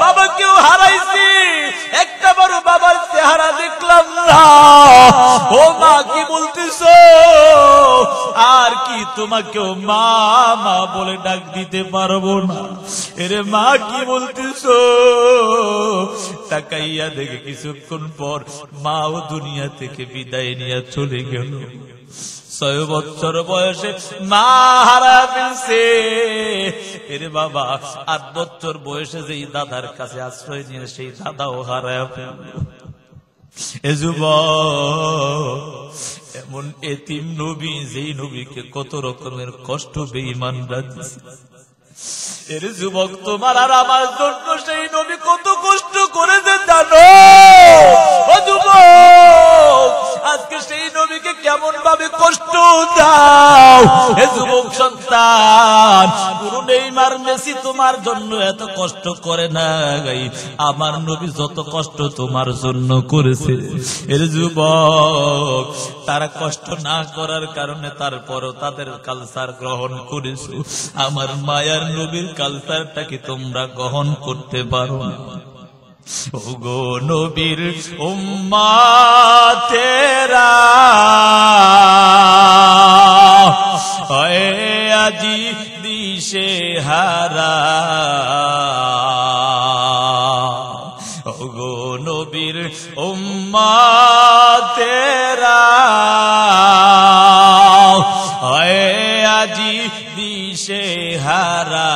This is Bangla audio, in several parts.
বাবাকেও হারাইছি, একটা বড় বাবার চেহারা দেখলাম না। ও মা কি বলতেছো? আর কি তোমাকেও মা মা বলে ডাক দিতে পারবো না? এরে মা কি বলতেছো? তাকাইয়া দেখে কিছুক্ষণ পর মাও দুনিয়া থেকে বিদায় নিয়ে চলে গেল। 6 বছর বয়সে মা হারা ফেলছে। এরে বাবা 8 বছর বয়সে যেই দাদার কাছে আশ্রয় নিয়ে সেই দাদাও হারায় ফেলল। এ যুবক, এমন এতিম নবী, যেই নবীকে কত রকমের কষ্ট বেঈমানরা দিয়েছে। এর যুবক, তোমার আর আমার জন্য সেই নবী কত কষ্ট করেছে জানো? ও যুবক, আজকে সেই নবীকে কেমন ভাবে কষ্ট দাও। হে যুবক সন্তান, পুরো নেইমার মেসি তোমার জন্য এত কষ্ট করে নাই, আমার নবী যত কষ্ট তোমার জন্য করেছে। এর যুবক, তারা কষ্ট না করার কারণে তারপরও তাদের কালচার গ্রহণ করেছো। আমার মায়ার নবীর কালচারটাকে তোমরা গ্রহণ করতে পারো না। ওগো নবীর উম্মতেরা, হয় আজি দিশে হারা। ওগো নবীর উম্মতেরা, হয় আজি দিশে হারা।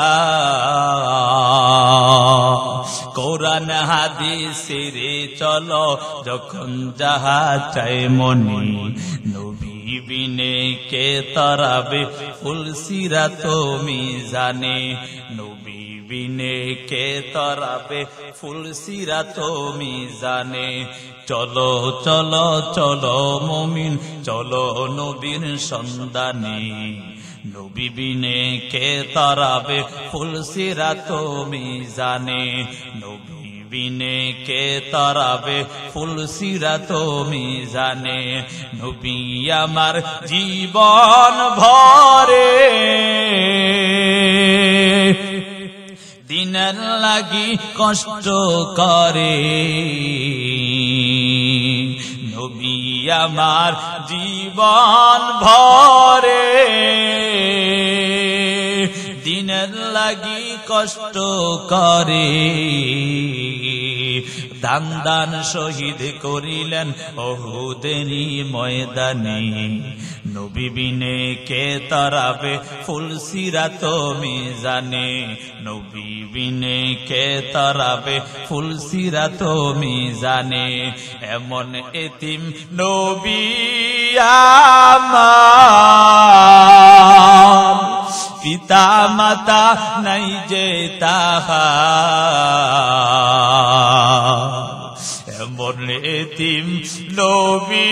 কোরআন হাদিসের চলো যখন যাহা চাই মনি, নবী বিনে কে তরাবে ফুলসিরাত মিজানে। নবী বিনে কে তরাবে ফুলসিরাত মিজানে। চলো চলো চলো মুমিন, চলো নবীর সন্ধানে। নবী বিনে কে তরাবে ফুলসিরাত মিজানে। নবী বিনে কে তরাবে ফুলসিরাত মিজানে। নবী আমার জীবন ভরে দিনের লাগি কষ্ট করে। নবী আমার জীবন ভরে দিনের লাগি কষ্ট করে। দান দান শহীদ করিলেন উহুদেরই ময়দানে। নবী বিনে কে তরাবে ফুলসিরাত মিজানে। নবী বিনে কে তরাবে ফুলসিরাত মিজানে। এমন এতিম নবী আমার, পিতা মাতা নাই যে তাহার। এমন এতিম নবী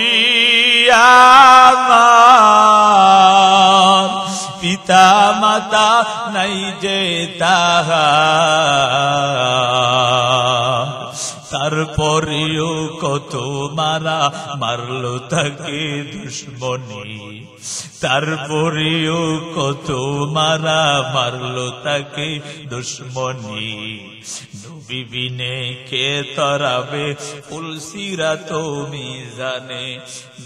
আমার, পিতা মাতা নাই যে তাহার। তারপরেও কত মারা মারলো তাকে দুশ্মনী। তারপরেও কত মারা মারলো তাকে দুশ্মনী। নবী বিনে কে তরাবে ফুলসিরাত মিজানে।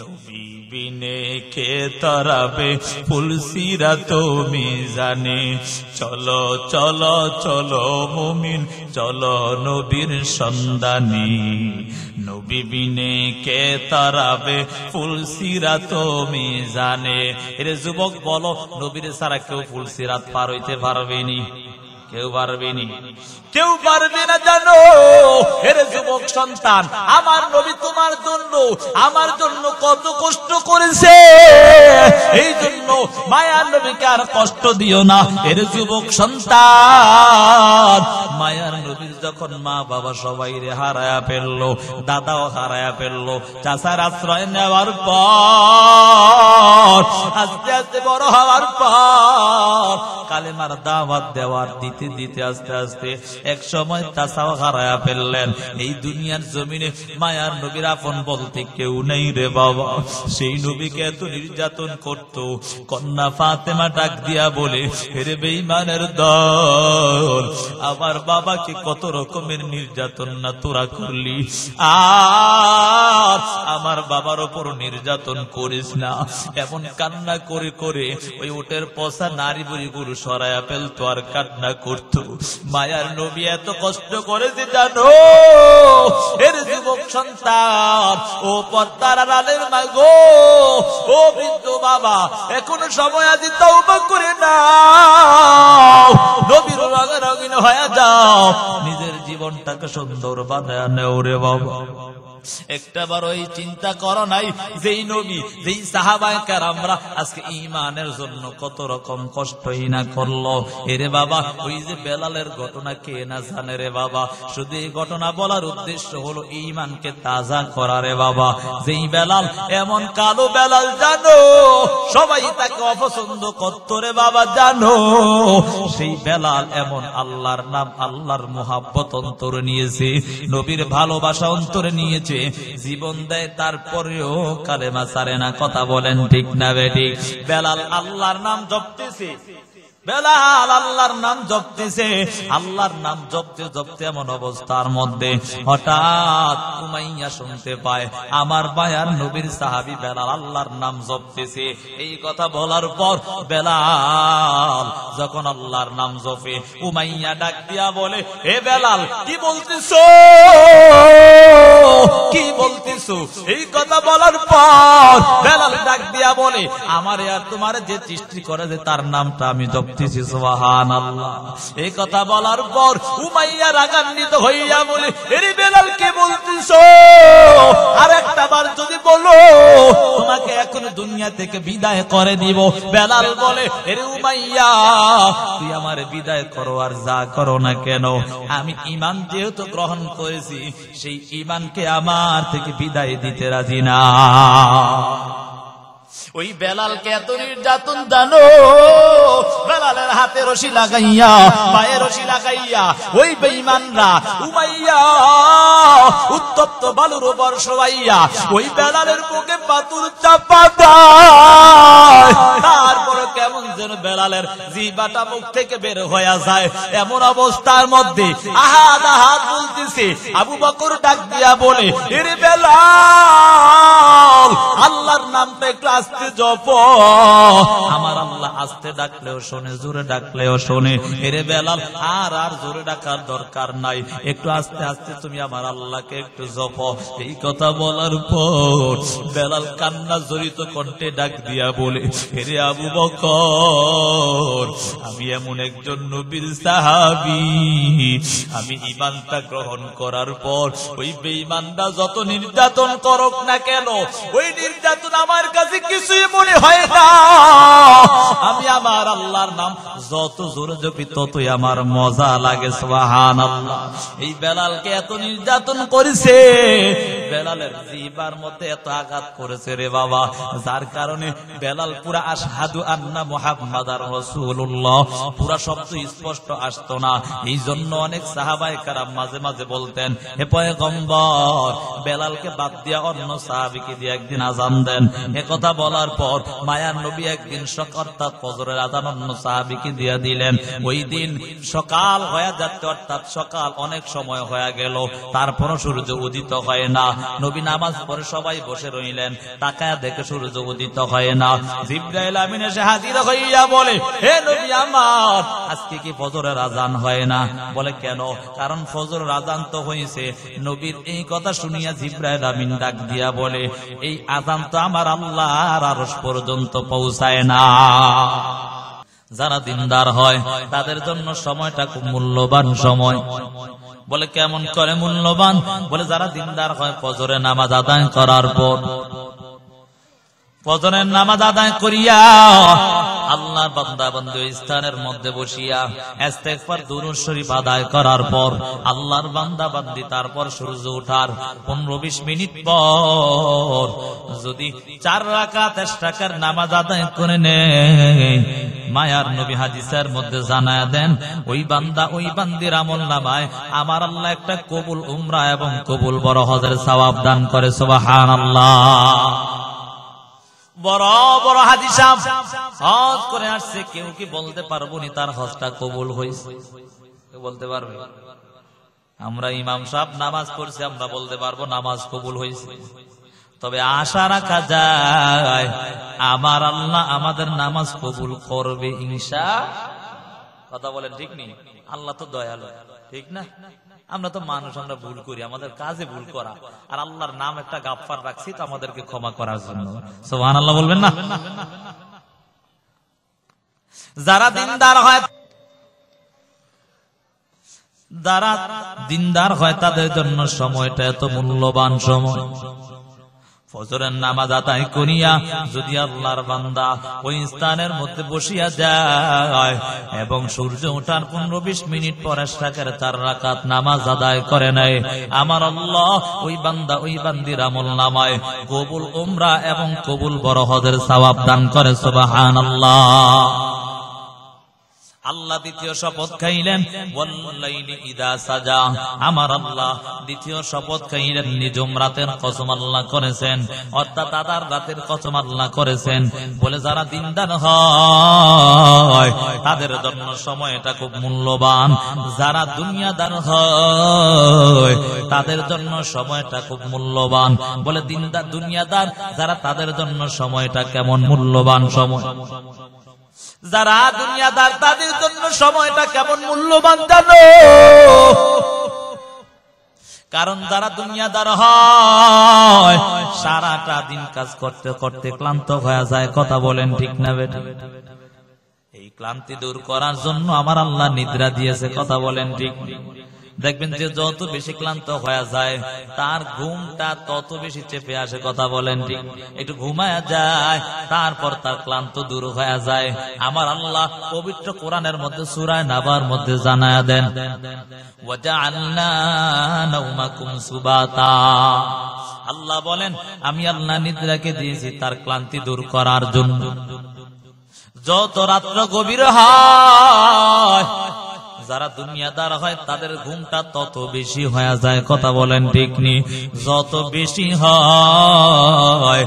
নবী বিনে কে তরাবে ফুলসিরাত মিজানে। চলো চলো চলো মুমিন, চলো নবীর সন্ধানে। নবী বিনে কে তরাবে ফুলসিরাত মিজানে। এরে যুবক বলো, নবীর ছাড়া কেউ ফুলসিরাত পার হইতে পারবেনি? কেউ পারবেনি, কেউ পারবে না জানো। এরে যুবক সন্তান, আমার নবী তোমার জন্য আমার জন্য কত কষ্ট করেছে। এই জন্য মায়ার নবীকে আর কষ্ট দিও না। এরে যুবক সন্তান, মায়ার নবীর যখন মা বাবা সবাই রে হারায়া ফেললো, দাদাও হারায়া ফেললো, চাচার আশ্রয় নেওয়ার পর, আস্তে আস্তে বড় হওয়ার পর, কালেমার দাওয়াত দেওয়ার দিতে দিতে দিতে আস্তে আস্তে এক সময় তাসাও হারায়া ফেললেন। এই দুনিয়ার জমিনে মায়ার নবীর আপন বলতে কেউ নেই রে বাবা। সেই নবীকে এত নির্যাতন করত, কন্যা ফাতেমা ডাক দিয়া বলে, হেরে বেঈমানের দল, আমার বাবাকে কত রকমের নির্যাতন না তোরা করলি, আর আমার বাবার ওপর নির্যাতন করিস না। এমন কান্না করে করে ওই উটের পচা নারী বুড়ি গুরু সরায়া ফেলতো আর কান্না করত। মায়ার নবী এত কষ্ট করেছে জানো? এর যুবক সন্তান, ও পর্দার আড়ালের মা গো, ও বৃদ্ধ বাবা, এখনো সময় আছে, তওবা করে নাও, নবীর রঙে রঙিন হয়ে যাও, নিজের জীবনটাকে সুন্দর বানায় নেও রে বাবা। একটা বার ওই চিন্তা করো নাই যেই নবী, যেই সাহাবায়ে কেরামরা আজকে ঈমানের জন্য কত রকম কষ্টই না করলো। এরে বাবা, ওই যে বেলালের ঘটনা কে না জানে রে বাবা। শুধু এই ঘটনা বলার উদ্দেশ্য হলো ঈমানকে তাজা করা রে বাবা। যেই বেলাল, এমন কালো বেলাল জানো, সবাই তাকে অপছন্দ করতো রে বাবা জানো। সেই বেলাল এমন আল্লাহর নাম, আল্লাহর মুহাব্বত অন্তরে নিয়েছে, নবীর ভালোবাসা অন্তরে নিয়েছে, জীবন দেয়, তারপরেও কালেমা ছাড়ে না। কথা বলেন ঠিক না বেঠিক? বেলাল আল্লাহর নাম জপতেছে, বেলাল আল্লাহর নাম জপতেছে, আল্লাহর নাম জপতে জপতে এমন অবস্থার মধ্যে হঠাৎ উমাইয়া শুনতে পায় আমার মায়ার নবীর সাহাবী বেলাল আল্লাহর নাম জপতেছে। এই কথা বলার পর বেলাল যখন আল্লাহর নাম জপে, উমাইয়া ডাক দিয়া বলে, হে বেলাল, কি বলতেছো, কি বলতেছো? এই কথা বলার পর বেলাল ডাক দিয়া বলে, আমারে আর তোমার যে সৃষ্টি করে যে তার নামটা আমি জপতেছি, সুবহানাল্লাহ। এই কথা বলার পর উমাইয়া রাগান্বিত হইয়া বলে, এরে বেলাল, কে বলতেছো? আর একটা বার যদি বলো, তোমাকে এখন দুনিয়া থেকে বিদায় করে দিব। বেলাল বলে, এরে উমাইয়া, তুই আমারে বিদায় করো আর যা করো না কেন, আমি ঈমান যেহেতু গ্রহণ করেছি, সেই ঈমানকে আমার থেকে বিদায় দিতে রাজি না। ওই বেলালকে এত নির্যাতন জানো? বেলালের হাতে রশি লাগাইয়া, পায়ে রশি লাগাইয়া ওই বেঈমানরা উমাইয়া উত্তপ্ত বালুর উপর শোয়াইয়া ওই বেলালের বুকে পাথর চাপা দেয়। তারপরে কেমন যেন বেলালের জিহ্বাটা মুখ থেকে বের হয়ে যায়। এমন অবস্থার মধ্যে আহাদ আহাদ বলতেছে। আবু বকর ডাক দিয়া বলে, এরে বেলাল, আল্লাহর নামটা একটু আস্তে জপ। আমার আল্লাহ আস্তে ডাকলেও শোনে, জোরে ডাকলেও শোনে। এরে বেলাল, আর আর জোরে ডাকার দরকার নাই, একটু আস্তে আস্তে তুমি আমার আল্লাহকে একটু জপ। এই কথা বলার পর বেলাল কান্না জড়িত কণ্ঠে ডাক দিয়া বলে, এরে আবু বকর, আমি এমন একজন নবীর সাহাবী, আমি ঈমানটা গ্রহণ করার পর ওই বেঈমানরা যত নির্যাতন করুক না কেন, ওই নির্যাতন আমার কাছে কিছুই মনে হয় না। আমি আমার আল্লাহর নাম যত জোরে জপি ততই আমার মজা লাগে, সুবহানাল্লাহ। এই বেলালকে এত নির্যাতন করেছে, বেলালের জিহ্বার মধ্যে এত আঘাত করেছে রে বাবা, যার কারণে বেলাল পুরা আশহাদু আন্না মুহাম্মাদার রাসূলুল্লাহ পুরা শব্দ স্পষ্ট আসতো না। এই জন্য অনেক সাহাবায়ে কেরাম মাঝে মাঝে বলতেন, হে পয়গম্বর, বেলালকে বাদ দিয়া অন্য সাহাবীকে দিয়ে একদিন আযান দেন। এ কথা বলার পর মায়ার নবী একদিন সকাল ফজরের আযান অন্য সাহাবীকে দিয়ে দিলেন। ওই দিন সকাল হয়ে যাচ্ছে, অর্থাৎ সকাল অনেক সময় হয়ে গেল, তারপরও সূর্য উদিত হয় না। নবী নামাজ পড়ে সবাই বসে রইলেন, তাকায়া দেখে সূর্য উদিত হয় না। জিবরাইল আমিন এসে হাজির হইয়া বলে, হে নবী আমার, আজকে কি ফজরের আযান হয় না? বলে কেন? কারণ ফজরের আযান তো হয়েছে। নবীর এই কথা শুনিয়া জিবরাইল আমিন ডাক দিয়া বলে, এই আযান তো আমার আল্লাহর আরশ পর্যন্ত পৌঁছায় না। যারা দিনদার হয় তাদের জন্য সময়টা খুব মূল্যবান সময়। বলে কেমন করে মূল্যবান? বলে যারা দিনদার হয় ফজরে নামাজ আদায় করার পর ফজরের নামাজ আদায় করিয়া আল্লাহর বান্দা বান্দী স্থানের মধ্যে বসিয়া ইস্তেগফার দুরূদ শরীফ আদায় করার পর আল্লাহর বান্দা বান্দী তারপর সূর্য ওঠার 15-20 মিনিট পর যদি 4 রাকাত ইশরাকের নামাজ আদায় করে নেয়, মায়ার নবী হাদিসের মধ্যে জানায়া দেন ওই বান্দা ওই বান্দির আমলনামায় আমার আল্লাহ একটা কবুল উমরা এবং কবুল বড় হজের সওয়াব দান করে। সুবহানাল্লাহ। বড় বড় হাজি সাহেব হজ করে আসছে, কেউ কি বলতে পারবো নি তার হজটা কবুল হয়েছে? কেউ বলতে পারবে? আমরা ইমাম সাহেব নামাজ পড়ছি, আমরা বলতে পারবো নামাজ কবুল হয়েছে। তবে আশা রাখা যায় আমার আল্লাহ আমাদের নামাজ কবুল করবে ইনশাআল্লাহ। কথা বলেন ঠিক নেই? আল্লাহ তো দয়ালু, ঠিক না? আমরা তো মানুষ, আমরা ভুল করি, আমাদের কাজে ভুল করা, আর আল্লাহর নাম একটা গাফফার রাখছি তো আমাদেরকে ক্ষমা করার জন্য। সুবহানাল্লাহ বলবেন না? যারা দিনদার হয় তাদের জন্য সময়টা এত মূল্যবান সময়। ফজরের নামাজ আদায় করিয়া যদি আল্লাহর বান্দা ওই স্থানের মধ্যে বসিয়া যায় এবং সূর্য ওঠার 15-20 মিনিট পর ইশরাকের 4 রাকাত নামাজ আদায় করে নেয়, আমার আল্লাহ ওই বান্দা ওই বান্দির আমলনামায় কবুল উমরা এবং কবুল বড় হজের সওয়াব দান করে। সুবহানাল্লাহ। আল্লাহ দ্বিতীয় শপথ খাইলেন ওয়াল্লাইলি ইযা সাজা, আমার আল্লাহ দ্বিতীয় শপথ খাইলেন নিজুম রাতের কসম আল্লাহ করেছেন, অর্থাৎ আধার রাতের কসম আল্লাহ করেছেন। বলে যারা দিনদার হয় তাদের জন্য সময়টা খুব মূল্যবান, যারা দুনিয়াদার হয় তাদের জন্য সময়টা খুব মূল্যবান। বলে দিনদার দুনিয়াদার যারা তাদের জন্য সময়টা কেমন মূল্যবান সময়? যারা দুনিয়াদার তাদের জন্য সময়টা কেমন মূল্যবান জানো? কারণ যারা দুনিয়াদার হয় সারাটা দিন কাজ করতে করতে ক্লান্ত হয়ে যায়। কথা বলেন ঠিক না বেটা? এই ক্লান্তি দূর করার জন্য আমার আল্লাহ নিদ্রা দিয়েছে। কথা বলেন ঠিক? দেখবেন যে যত বেশি ক্লান্ত হয়ে যায় তার ঘুমটা তত বেশি চেপে আসে। কথা বলেন ঠিক? একটু ঘুমায়া যায় তারপর তার ক্লান্ত দূর হয়ে যায়। আমার আল্লাহ পবিত্র কোরআনের মধ্যে সূরা নাবার মধ্যে জানায়া দেন ওয়াজআলনা নাওমাকুম সুবাতা, আল্লাহ বলেন আমি আল্লাহ নিদ্রাকে দিয়েছি তার ক্লান্তি দূর করার জন্য। যত রাত্র গভীর হয় যারা দুনিয়াদার হয় তাদের ঘুমটা তত বেশি হয়ে যায়। কথা বলেন ঠিক নি? যত বেশি হয়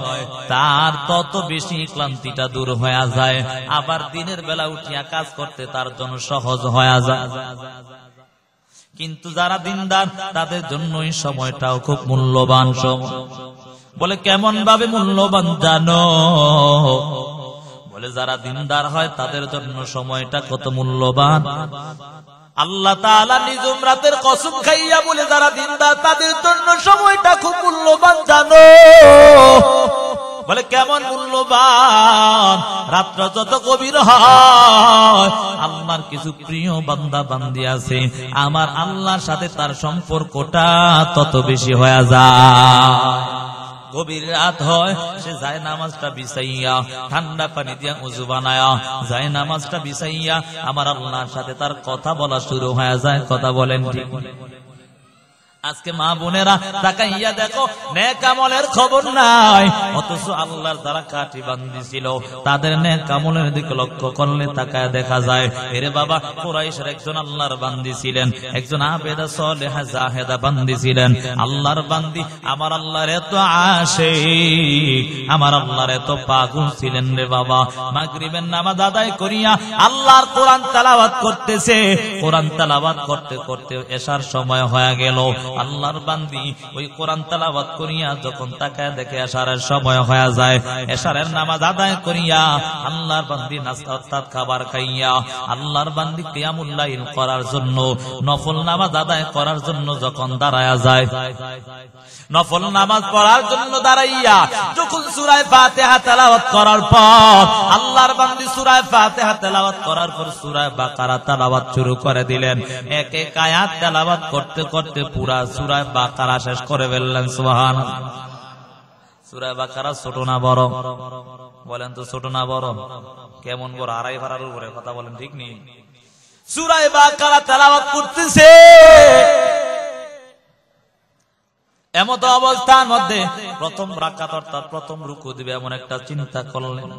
তার তত বেশি ক্লান্তিটা দূর হয়ে যায়, আবার দিনের বেলা উঠিয়া কাজ করতে তার জন্য সহজ হয়ে যায়। কিন্তু যারা দিনদার তাদের জন্য এই সময়টাও খুব মূল্যবান সময়। বলে কেমন ভাবে মূল্যবান জানো? বলে যারা দিনদার হয় তাদের জন্য সময়টা কত মূল্যবান। আল্লাহ তাআলা নিজুম রাতের কসম খাইয়া বলে যারা দিনদার তাদের জন্য সময়টা খুব মূল্যবান জানো? বলে কেমন মূল্যবান? রাত্র যত গভীর হয় আল্লাহর কিছু প্রিয় বান্দা বান্দি আছে, আমার আল্লাহর সাথে তার সম্পর্কটা তত বেশি হয়ে যায়। গভীর রাত হয় সে যায় নামাজটা বিছাইয়া ঠান্ডা পানি দিয়া উযু বানায়া যায় নামাজটা বিছাইয়া আমার আল্লাহর সাথে তার কথা বলা শুরু হয়ে যায়। কথা বলেন ঠিক? আজকে মা বোনেরা তাকাইয়া দেখো নেক আমলের খবর নাই, অথচ আল্লাহর যারা কাঠি বান্দি ছিল তাদের নেক আমলের দিকে লক্ষ্য করলে তাকায় দেখা যায় এরে বাবা কুরাইশের একজন আল্লাহর বান্দি ছিলেন, একজন আবেদা সালেহা জাহেদা বান্দি ছিলেন। আল্লাহর বান্দি আমার আল্লাহর এত আশিক, আমার আল্লাহর এত পাগল ছিলেন রে বাবা। মাগরিবের নামাজ আদায় করিয়া আল্লাহর কোরআন তেলাওয়াত করতেছে, কোরআন তেলাওয়াত করতে করতে এশার সময় হয়ে গেল। আল্লাহর বান্দি ওই কোরআন তেলাওয়াত করিয়া যখন তাকায় দেখে এশারের সময় হয়ে যায়, এশারের নামাজ আদায় করিয়া আল্লাহর বান্দি নাস্তা অর্থাৎ খাবার খাইয়া আল্লাহর বান্দি কিয়ামুল লাইল করার জন্য নফল নামাজ আদায় করার জন্য যখন দাঁড়ায়া যায়, নফল নামাজ পড়ার জন্য দাঁড়াইয়া যখন সূরা ফাতিহা তেলাওয়াত করার পর আল্লাহর বান্দি সূরা ফাতিহা তেলাওয়াত করার পর সূরা বাকারা তেলাওয়াত শুরু করে দিলেন। এক এক আয়াত তেলাওয়াত করতে করতে পুরা সূরা বাকারা শেষ করে ফেললেন। সুবহানাল্লাহ সূরা বাকারা ছোট না বড়? বলেন তো, ছোট না বড়? কেমন বড়? আড়াই ভাড়ার উপরে, কথা বলেন ঠিক নেই? সূরা বাকারা তেলাওয়াত করতেছে, এমত অবস্থার মধ্যে প্রথম রাকাত অর্থাৎ প্রথম রুকু দিবে, এমন একটা চিন্তা করলেন,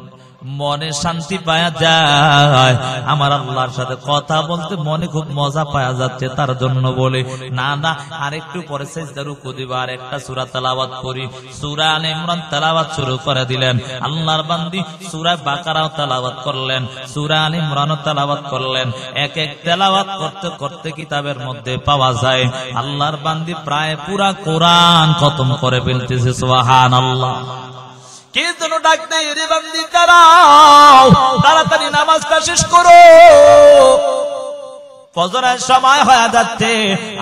মনে শান্তি পাওয়া যায়, আমার আল্লাহর সাথে কথা বলতে মনে খুব মজা পাওয়া যাচ্ছে, তার জন্য বলে না না আরেকটু পরে সিজদা রুকু দিব, আর একটা সূরা তেলাওয়াত করি। সূরা আলে ইমরান তেলাওয়াত শুরু করে দিলেন। আল্লাহর বান্দি সূরা বাকারাও তেলাওয়াত করলেন, সূরা আলে ইমরানও তেলাওয়াত করলেন। এক এক তেলাওয়াত করতে করতে কিতাবের মধ্যে পাওয়া যায় আল্লাহর বান্দি প্রায় পুরা কোরআন খতম করে ফেলতেছে। সুবহানাল্লাহ। কে যেন ডাক দেয়, রে বান্দি দাঁড়াও, তাড়াতাড়ি নামাজটা শেষ করো, ফজরের সময় হয়ে যাচ্ছে।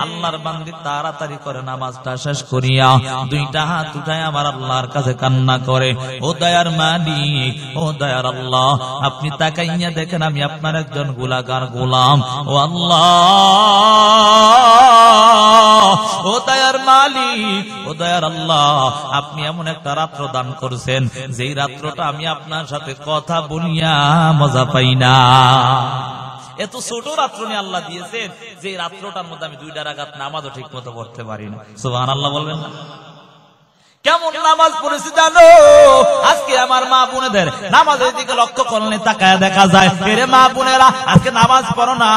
আল্লাহর বান্দি তাড়াতাড়ি করে নামাজটা শেষ করিয়া দুইটা হাত উঠায় আমার আল্লাহর কাছে কান্না করে, ও দয়ার মালিক, ও দয়ার আল্লাহ, আপনি তাকাইয়া দেখেন আমি আপনার একজন গুনাহগার গোলাম। ও আল্লাহ, ও দয়ার মালিক, ও দয়ার আল্লাহ, আপনি এমন একটা রাত্র দান করছেন যেই রাত্রটা আমি আপনার সাথে কথা বলিয়া মজা পাই না। এত ছোট রাত্র নিয়ে আল্লাহ দিয়েছেন যে রাত্রটার মধ্যে আমি 2 রাকাত নামাজও ঠিক মতো পড়তে পারি না। সুবহানাল্লাহ বলবেন না? কেমন নামাজ পড়েছি জানো? আজকে আমার মা বোনেদের নামাজের দিকে লক্ষ্য করলে তাকায় দেখা যায়, এরে মা বোনেরা আজকে নামাজ পড়ো না,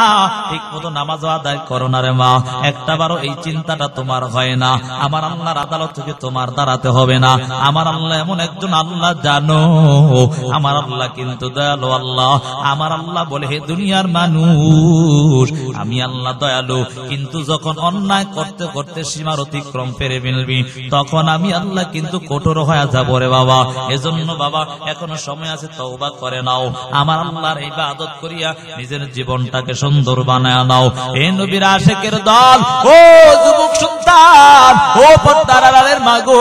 ঠিক মতো নামাজ আদায় করো না রে মা। একটাবারও এই চিন্তাটা তোমার হয় না, আমার আল্লাহর আদালত থেকে তোমার দাঁড়াতে হবে না। আমার আল্লাহ এমন একজন আল্লাহ জানো, আমার আল্লাহ কিন্তু দয়ালু আল্লাহ। আমার আল্লাহ বলে, হে দুনিয়ার মানুষ, আমি আল্লাহ দয়ালু, কিন্তু যখন অন্যায় করতে করতে সীমার অতিক্রম পেরে ফেলবি তখন আমি আল্লাহ কিন্তু কঠোর হয়ে যাব রে বাবা। এজন্য বাবা এখনো সময় আছে, তওবা করে নাও, আমার আল্লাহর ইবাদত করিয়া নিজের জীবনটাকে সুন্দর বানায় নাও। হে নবীর আশিকের দল, ও যুবক সন্তান, ও পর্দার আড়ালের মা গো,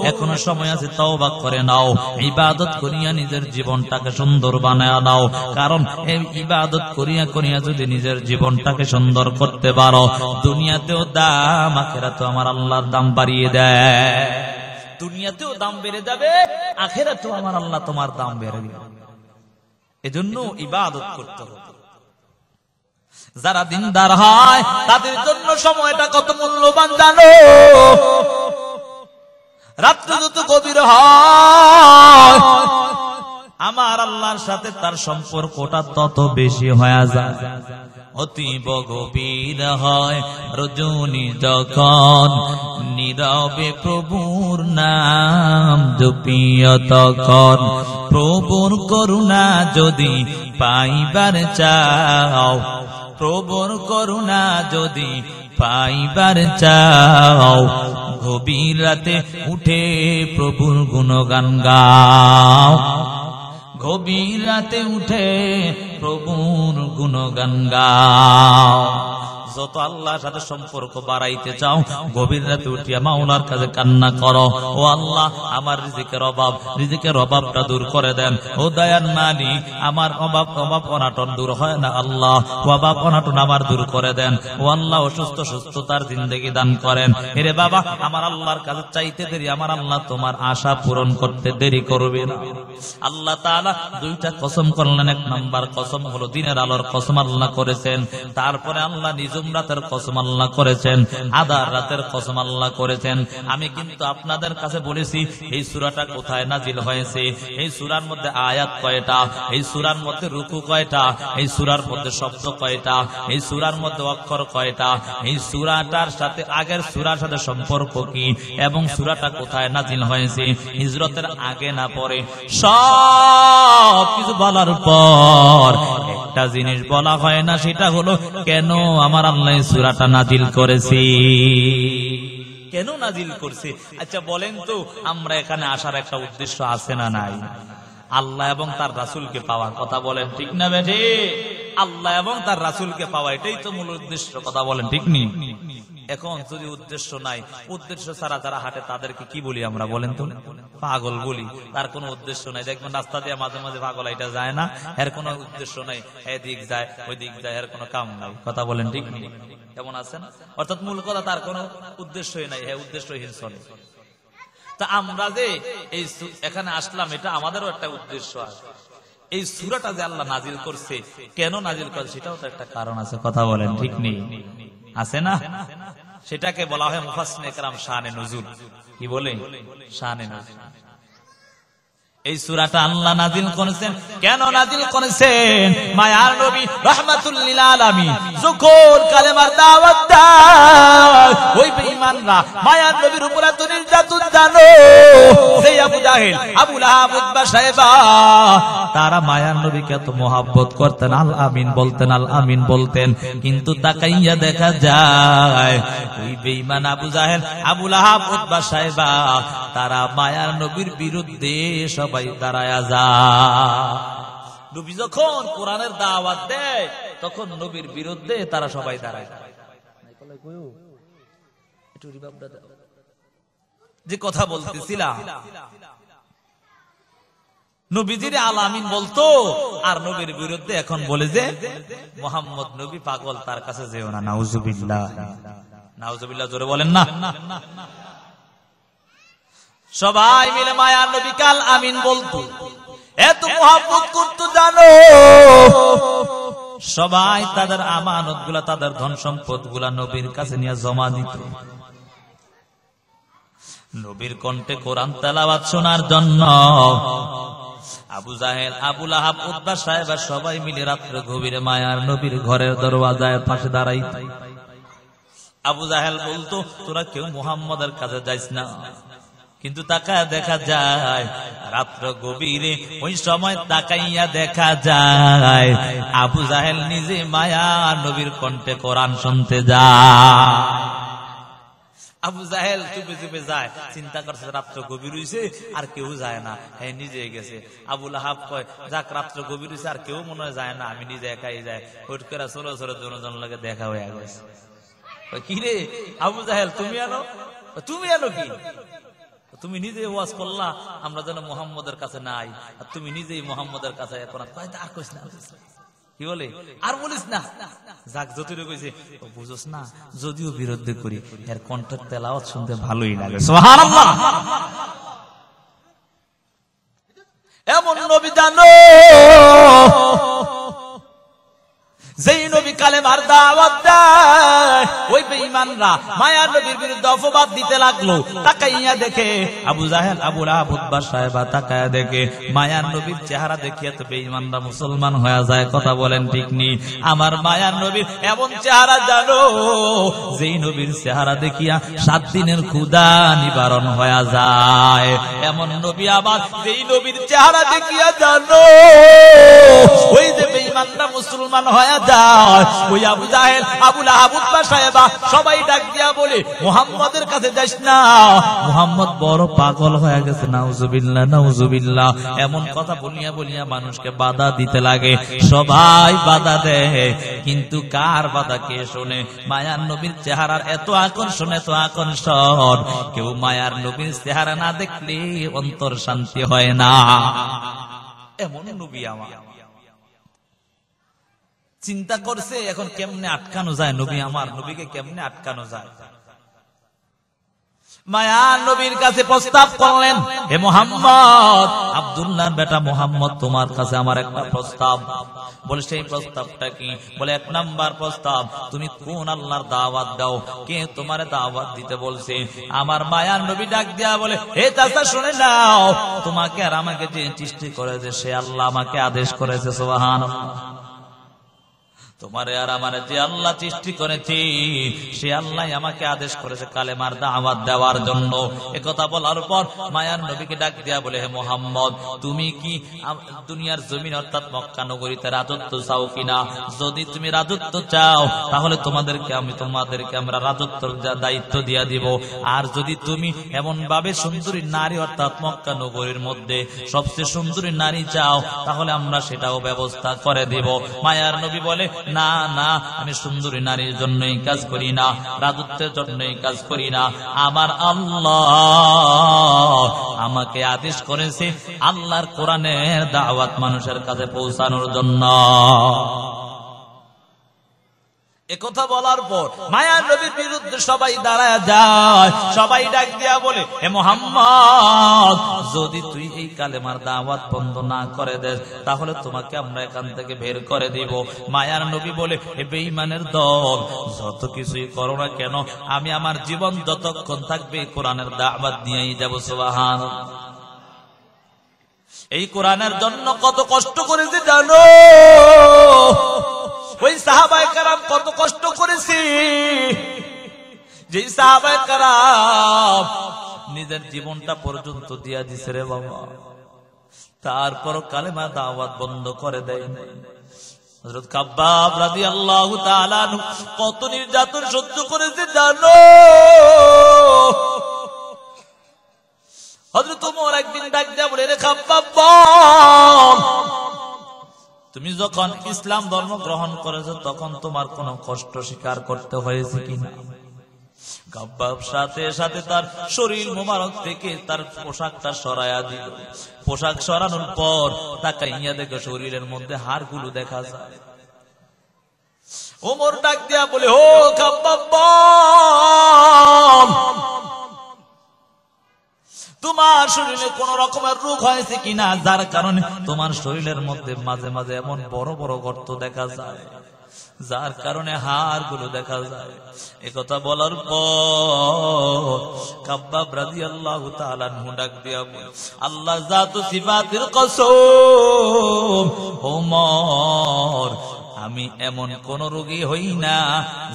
এখনো সময় আছে, তওবা করে নাও, ইবাদত করিয়া নিজের জীবনটাকে সুন্দর বানায় নাও। কারণ এই ইবাদত করিয়া করিয়া যদি নিজের জীবনটাকে সুন্দর করতে পারো, দুনিয়াতেও দাম, আখিরাতেও আমার আল্লাহর দাম বাড়িয়ে দেয়। দুনিয়াতেও দাম বেড়ে যাবে, আখিরাতেও আমার আল্লাহ তোমার দাম বেড়ে দিবে। এজন্য ইবাদত করতে হবে। যারা দিনদার হয় তাদের জন্য সময়টা কত মূল্যবান জানো? রাত্রি যত গভীর হয় আমার আল্লাহর সাথে তার সম্পর্কটা তত বেশি হয়ে যায়। অতীব গভীর হয় রজনী যখন, নীরবে প্রভুর নাম জপিও তখন। প্রভুর করুণা যদি পাইবার চাও, প্রভুর করুণা যদি পাইবার চাও, গভীর রাতে উঠে প্রভুর গুণগান গাও, গভীর রাতে উঠে প্রভুর গুণগান গাও। যত আল্লাহর সাথে সম্পর্ক বাড়াইতে চাও, গভীর রাতে উঠিয়া মাওলার কাছে কান্না করো, ও আল্লাহ আমার রিজিকের অভাব, রিজিকের অভাবটা দূর করে দেন। ও দয়ার মালিক, আমার অভাব অনাটন দূর হয় না আল্লাহ, অভাব অনাটন আমার দূর করে দেন। ও আল্লাহ সুস্থতার জিন্দেগি দান করেন। এরে বাবা, আমার আল্লাহর কাছে চাইতে দেরি, আমার আল্লাহ তোমার আশা পূরণ করতে দেরি করবে না। আল্লাহ তাআলা 2টা কসম করলেন। 1 নাম্বার কসম হলো দিনের আলোর কসম আল্লাহ করেছেন, তারপরে আল্লাহ নিজুম রাতের কসম আল্লাহ করেছেন, আধার রাতের কসম আল্লাহ করেছেন। আমি কিন্তু আপনাদের কাছে বলেছি এই সূরাটা কোথায় নাজিল হয়েছে, এই সূরার মধ্যে আয়াত কয়টা, এই সূরার মধ্যে রুকু কয়টা, এই সূরার মধ্যে শব্দ কয়টা, এই সূরার মধ্যে অক্ষর কয়টা, এই সূরাটার সাথে আগের সূরার সাথে সম্পর্ক কি, এবং সূরাটা কোথায় নাজিল হয়েছে, হিজরতের আগে না পরে, সব কিছু বলার পর একটা জিনিস বলা হয় না, সেটা হলো কেন আমার আল্লাহ সূরাটা নাজিল করেছি, কেন নাজিল করছে। আচ্ছা বলেন তো, আমরা এখানে আসার একটা উদ্দেশ্য আছে না নাই? আল্লাহ এবং তার রাসূলকে পাওয়া, কথা বলেন ঠিক না বেঠি? আল্লাহ এবং তার রাসূলকে পাওয়া, এটাই তো মূল উদ্দেশ্য, কথা বলেন ঠিক নি? এখন যদি উদ্দেশ্য নাই, উদ্দেশ্য ছাড়া যারা হাঁটে তাদেরকে কি বলি আমরা, বলেন তো? পাগল বলি। তার কোনো উদ্দেশ্য নাই। দেখবেন রাস্তা দিয়ে মাঝে মাঝে পাগল এটা যায় না, এর কোনো উদ্দেশ্য নাই, এদিক যায় ওই দিক যায়, এর কোনো কাম নাই, কথা বলেন ঠিক নি? কেমন আছেন? অর্থাৎ মূল কথা, তার কোনো উদ্দেশ্যই নাই, উদ্দেশ্যহীন চলে। তা আমরা যে এই এখানে আসলাম, এটা আমাদেরও একটা উদ্দেশ্য আছে। এই সূরাটা যে আল্লাহ নাজিল করছে, কেন নাজিল করছে সেটাও তো একটা কারণ আছে, কথা বলেন ঠিক নেই? আছে না? সেটাকে বলা হয় মুফাসসিরিনে কেরাম শানে নুজুল। কি বলে? শানে নুজুল। এই সূরাটা আল্লাহ নাজিল করেছেন, কেন নাজিল করেছেন? মায়ার নবী রাহমাতুল লিল আলামিন যখন কালেমার দাওয়াত দেয়, ওই বেঈমানরা মায়ার নবীর উপর এত নির্যাতন জানো, সেই আবু জাহেল, আবু লাহাব, উতবা, শায়বা, তারা মায়ার নবীকে এত মহব্বত করতেন, আল আমিন বলতেন, আল আমিন বলতেন। কিন্তু তাকাইয়া দেখা যায় ওই বেঈমান আবু জাহেল, আবু লাহাব, উতবা, শায়বা, তারা মায়ার নবীর বিরুদ্ধে সবাই দাঁড়ায়া যায়। নবী যখন কোরআনের দাওয়াত দেয়, তখন নবীর বিরুদ্ধে তারা সবাই দাঁড়ায়। যে কথা বলতেছিলাম, নবীজির আল আমিন বলতো, আর নবীর বিরুদ্ধে এখন বলে যে মুহাম্মদ নবী পাগল, তার কাছে যেও না। নাউজুবিল্লাহ, নাউজুবিল্লাহ, জোরে বলেন না। সবাই মিলে মায়ার নবী কাল আমিন বলতো, এত মুহাব্বত করতো জানো। সবাই তাদের আমানত গুলা, তাদের ধন সম্পদ গুলা নবীর কাছে নিয়ে জমা দিত, নবীর কণ্ঠে কোরআন তেলাওয়াত শোনার জন্য। আবু জাহেল, আবু লাহাব, উতবা, শায়বা সবাই মিলে রাত্রে গভীরে মায়ার নবীর ঘরের দরওয়াজায় পাশে দাঁড়াইত। আবু জাহেল বলতো, তোরা কেউ মুহাম্মদের কাছে যাইস না। কিন্তু তাকায় দেখা যায় রাত্র গভীরে, ওই সময় তাকাইয়া দেখা যায় আবু জাহেল নিজে মায়ার নবীর কণ্ঠে কোরআন শুনতে যায়। আবু জাহেল চুপে চুপে যায়, চিন্তা করছে রাত্র গভীর হইছে আর কেউ যায় না, হ্যাঁ নিজে গেছে। আবু লাহাব কয়, যাক রাত্র গভীর হইছে আর কেউ মনে হয় যায় না, আমি নিজে একাই যাই। হুট করে ছোট ছোট দুজন লোকে দেখা হয়ে গেছে। কি রে আবু জাহেল, তুমি আনো? তুমি আনো কি? তুমি নিজে ওয়াজ করলা আমরা যেন মুহাম্মদের কাছে নাই, আর তুমি নিজেই মুহাম্মদের কাছে এখন আর কইস না। কি বলে? আর বলিস না। যাক যতটুকু কইছে, বুঝোস না, যদিও বিরুদ্ধে করি, এর কণ্ঠের তেলাওয়াত শুনতে ভালোই লাগে। সুবহানাল্লাহ। এমন নবী জানো, যেই নবী কালেমার দাওয়াত দেয়, ওই বেঈমানরা মায়ার নবীর বিরুদ্ধে অপবাদ দিতে লাগলো। তাকাইয়া দেখে আবু জাহেল, আবু লাহাব, উতবা, শায়বা তাকায়া দেখে মায়ার নবীর চেহারা দেখিয়া তো বেঈমানরা মুসলমান হয়ে যায়। কথা বলেন ঠিক নি? আমার মায়ার নবীর এমন চেহারা জানো, যেই নবীর চেহারা দেখিয়া 7 দিনের ক্ষুধা নিবারণ হয়ে যায়। এমন নবী আবার যেই নবীর চেহারা দেখিয়া জানো, ওই যে বেঈমানরা মুসলমান হয়ে যায়। ওই আবু জাহেল, আবু লাহাব, উতবা, শায়বা সবাই ডাক দিয়া বলে, মুহাম্মদের কাছে যাস না, মুহাম্মদ বড় পাগল হয়ে গেছে। নাউজুবিল্লাহ, নাউজুবিল্লাহ। এমন কথা বলিয়া বলিয়া মানুষকে বাধা দিতে লাগে। সবাই বাধা দেয়, কিন্তু কার বাধা কে শোনে? মায়ার নবীর চেহারার এত আকর্ষণ, এত আকর্ষণ, কেউ মায়ার নবীর চেহারা না দেখলে অন্তর শান্তি হয় না। এমন নবী আমার। চিন্তা করছে এখন কেমনে আটকানো যায় নবী আমার, নবীকে কেমনে আটকানো যায়। মায়ার নবীর কাছে প্রস্তাব করলেন, হে মুহাম্মদ, আব্দুল্লাহর বেটা মুহাম্মদ, তোমার কাছে আমার একটা প্রস্তাব। বলে সেই প্রস্তাবটা কি? বলে 1 নাম্বার প্রস্তাব, তুমি কোন আল্লাহর দাওয়াত দাও? কে তোমারে দাওয়াত দিতে বলছে? আমার মায়ার নবী ডাক দিয়া বলে, হে চাচা শুনে নাও, তোমাকে আর আমাকে যে সৃষ্টি করেছে সে আল্লাহ আমাকে আদেশ করেছে। সুবহানাল্লাহ। তোমারে আর আমারে যে আল্লাহ সৃষ্টি করেছে সে আল্লাহ আমাকে আদেশ করেছে কালেমার দাওয়াত দেওয়ার জন্য। একথা বলার পর মায়ার নবীকে ডাক দিয়া বলে, হে মুহাম্মদ, তুমি কি দুনিয়ার জমিন অর্থাৎ মক্কা নগরীতে রাজত্ব চাও কিনা? যদি তুমি রাজত্ব চাও তাহলে তোমাদেরকে আমরা রাজত্বের দায়িত্ব দিয়া দিব। আর যদি তুমি এমন ভাবে সুন্দরী নারী অর্থাৎ মক্কা নগরীর মধ্যে সবচেয়ে সুন্দরী নারী চাও তাহলে আমরা সেটাও ব্যবস্থা করে দিব। মায়ার নবী বলে, না না, আমি সুন্দরী নারীর জন্যই কাজ করি না, রাজত্বের জন্যই কাজ করি না। আমার আল্লাহ আমাকে আদেশ করেছে আল্লাহর কোরআনের দাওয়াত মানুষের কাছে পৌঁছানোর জন্য। একথা বলার পর মায়ার নবীর বিরুদ্ধে সবাই দাঁড়ায় যায়, সবাই ডাক দিয়া বলে, হে মুহাম্মদ, যদি তুই এই কালেমার দাওয়াত বন্ধ না করে দেস তাহলে তোমাকে আমরা এখান থেকে বের করে দিব। মায়ার নবী বলে, হে বেঈমানের দল, যত কিছুই করো না কেন আমি আমার জীবন যতক্ষণ থাকবে কোরআনের দাওয়াত নিয়েই যাব। সুবহানাল্লাহ। এই কোরআনের জন্য কত কষ্ট করেছে জানো? ওই সাহাবায়ে কেরাম কত কষ্ট করেছে, যে সাহাবায়ে কেরাম নিজের জীবনটা পর্যন্ত দিয়া দিছে রে বাবা, তারপর কালেমা দাওয়াত বন্ধ করে দেয়। হযরত কাব্বাব রাদিয়াল্লাহু তাআলা আনহু কত নির্যাতন সহ্য করেছে জানো? হযরত ওমর একদিন ডাক দিয়া বলে, রে কাব্বাব, তুমি যখন ইসলাম ধর্ম গ্রহণ করেছো তখন তোমার কোনো কষ্ট স্বীকার করতে হয়েছে কিনা? কাব্বাব সাথে সাথে তার শরীর মোবারক থেকে তার পোশাকটা সরাইয়া দিল। পোশাক সরানোর পর তাকাইয়া দেখে শরীরের মধ্যে হাড়গুলো দেখা যায়। ওমর ডাক দিয়া বলে, ও কাব্বাব, তোমার শরীরে কোন রকমের রোগ হয়েছে কিনা, যার কারণে তোমার শরীরের মধ্যে মাঝে মাঝে এমন বড় বড় গর্ত দেখা যায়, যার কারণে হাড়গুলো দেখা যায়। একথা বলার পর কাব্বাব রাদিয়াল্লাহু তাআলা আনহু ডাক দিয়া বলে, আল্লাহ জাতু সিফাতির কসম, ওমর, আমি এমন কোন রোগী হই না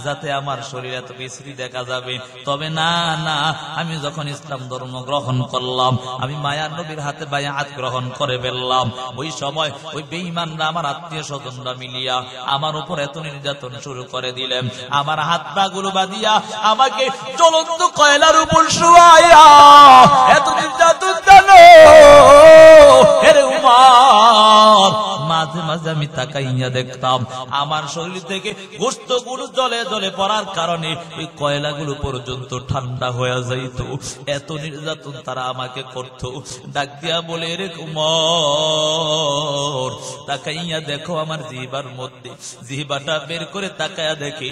যাতে আমার শরীরে এত বিশ্রী দেখা যাবে। তবে না না, আমি যখন ইসলাম ধর্ম গ্রহণ করলাম, আমি মায়ার নবীর হাতে বায়াত গ্রহণ করে ফেললাম, ওই সময় ওই বেঈমানরা আমার আত্মীয় স্বজনরা মিলিয়া আমার উপর এত নির্যাতন শুরু করে দিলেন। আমার হাত পা গুলো বাঁধিয়া আমাকে জ্বলন্ত কয়লার উপর শুয়াইয়া এত নির্যাতন জানো হে উমর। মাঝে মাঝে আমি তাকাইয়া দেখতাম আমার শরীর থেকে গোশত গুলো জ্বলে জ্বলে পড়ার কারণে ওই কয়লাগুলো পর্যন্ত ঠান্ডা হয়ে যাইত। এত নির্যাতন তারা আমাকে করত। ডাক দিয়া বলে, রে উমর, তাকাইয়া দেখো আমার জিহ্বার মধ্যে, জিহ্বাটা বের করে তাকায়া দেখে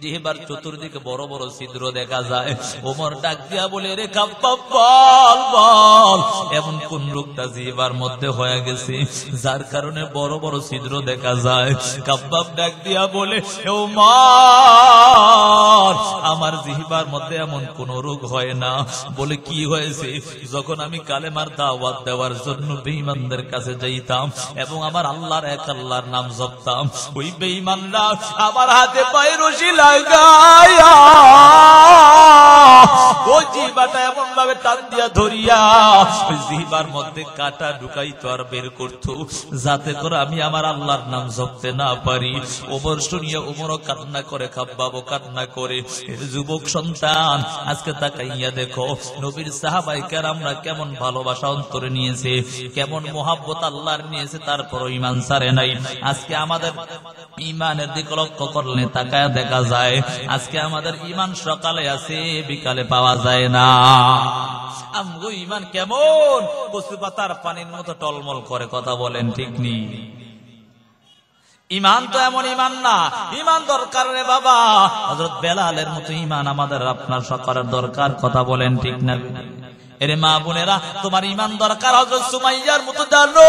জিহ্বার চতুর্দিকে বড় বড় ছিদ্র দেখা যায়। ওমর ডাক দিয়া বলে, রে কাব্বাব, বল বল, এমন কোন রোগটা জিহ্বার মধ্যে হয়ে গেছে যার কারণে বড় বড় ছিদ্র দেখা যায়? কাব্বাব ডাক দিয়া বলে, ওমর, আমার জিহ্বার মধ্যে এমন কোন রোগ হয় না। বলে, কি হয়েছে? যখন আমি কালেমার দাওয়াত দেওয়ার জন্য বেঈমানদের কাছে যাইতাম এবং আমার আল্লাহর এক আল্লাহর নাম জপতাম, ওই বেঈমানরা আমার হাতে পায়ে রশি লাগায়া ওই জিহ্বাটা এমন ভাবে টান দিয়া ধরিয়া ওই জিহ্বার মধ্যে কাটা ঢুকাইতো আর বের করতো, যাতে করে আমি আমার আল্লাহর নাম জপতে না পারি। ওমর শুনিয়া ওমরও কান্না করে, কাব্বাবও কান্না করে। যুবক সন্তান, আজকে তাকাইয়া দেখো নবীর সাহাবায়ে কেরামরা কেমন ভালোবাসা অন্তরে নিয়েছে, কেমন মোহাব্বত আল্লাহর নিয়েছে, তারপর ঈমান ছাড়ে নাই। আজকে আমাদের ঈমানের দিকে লক্ষ্য করলে তাকায়া দেখা যায় আজকে আমাদের ঈমান সকালে আছে, বিকালে পাওয়া যায় না। আমগো ঈমান কেমন? কচু পাতার পানির মতো টলমল করে, কথা বলেন ঠিক নেই? ঈমান তো এমন ঈমান না, ঈমান দরকার রে বাবা। হযরত বেলালের মতো ঈমান আমাদের আপনার সকলের দরকার, কথা বলেন ঠিক না? এরে মা বোনেরা, তোমার ঈমান দরকার হযরত সুমাইয়ার মতো। জানো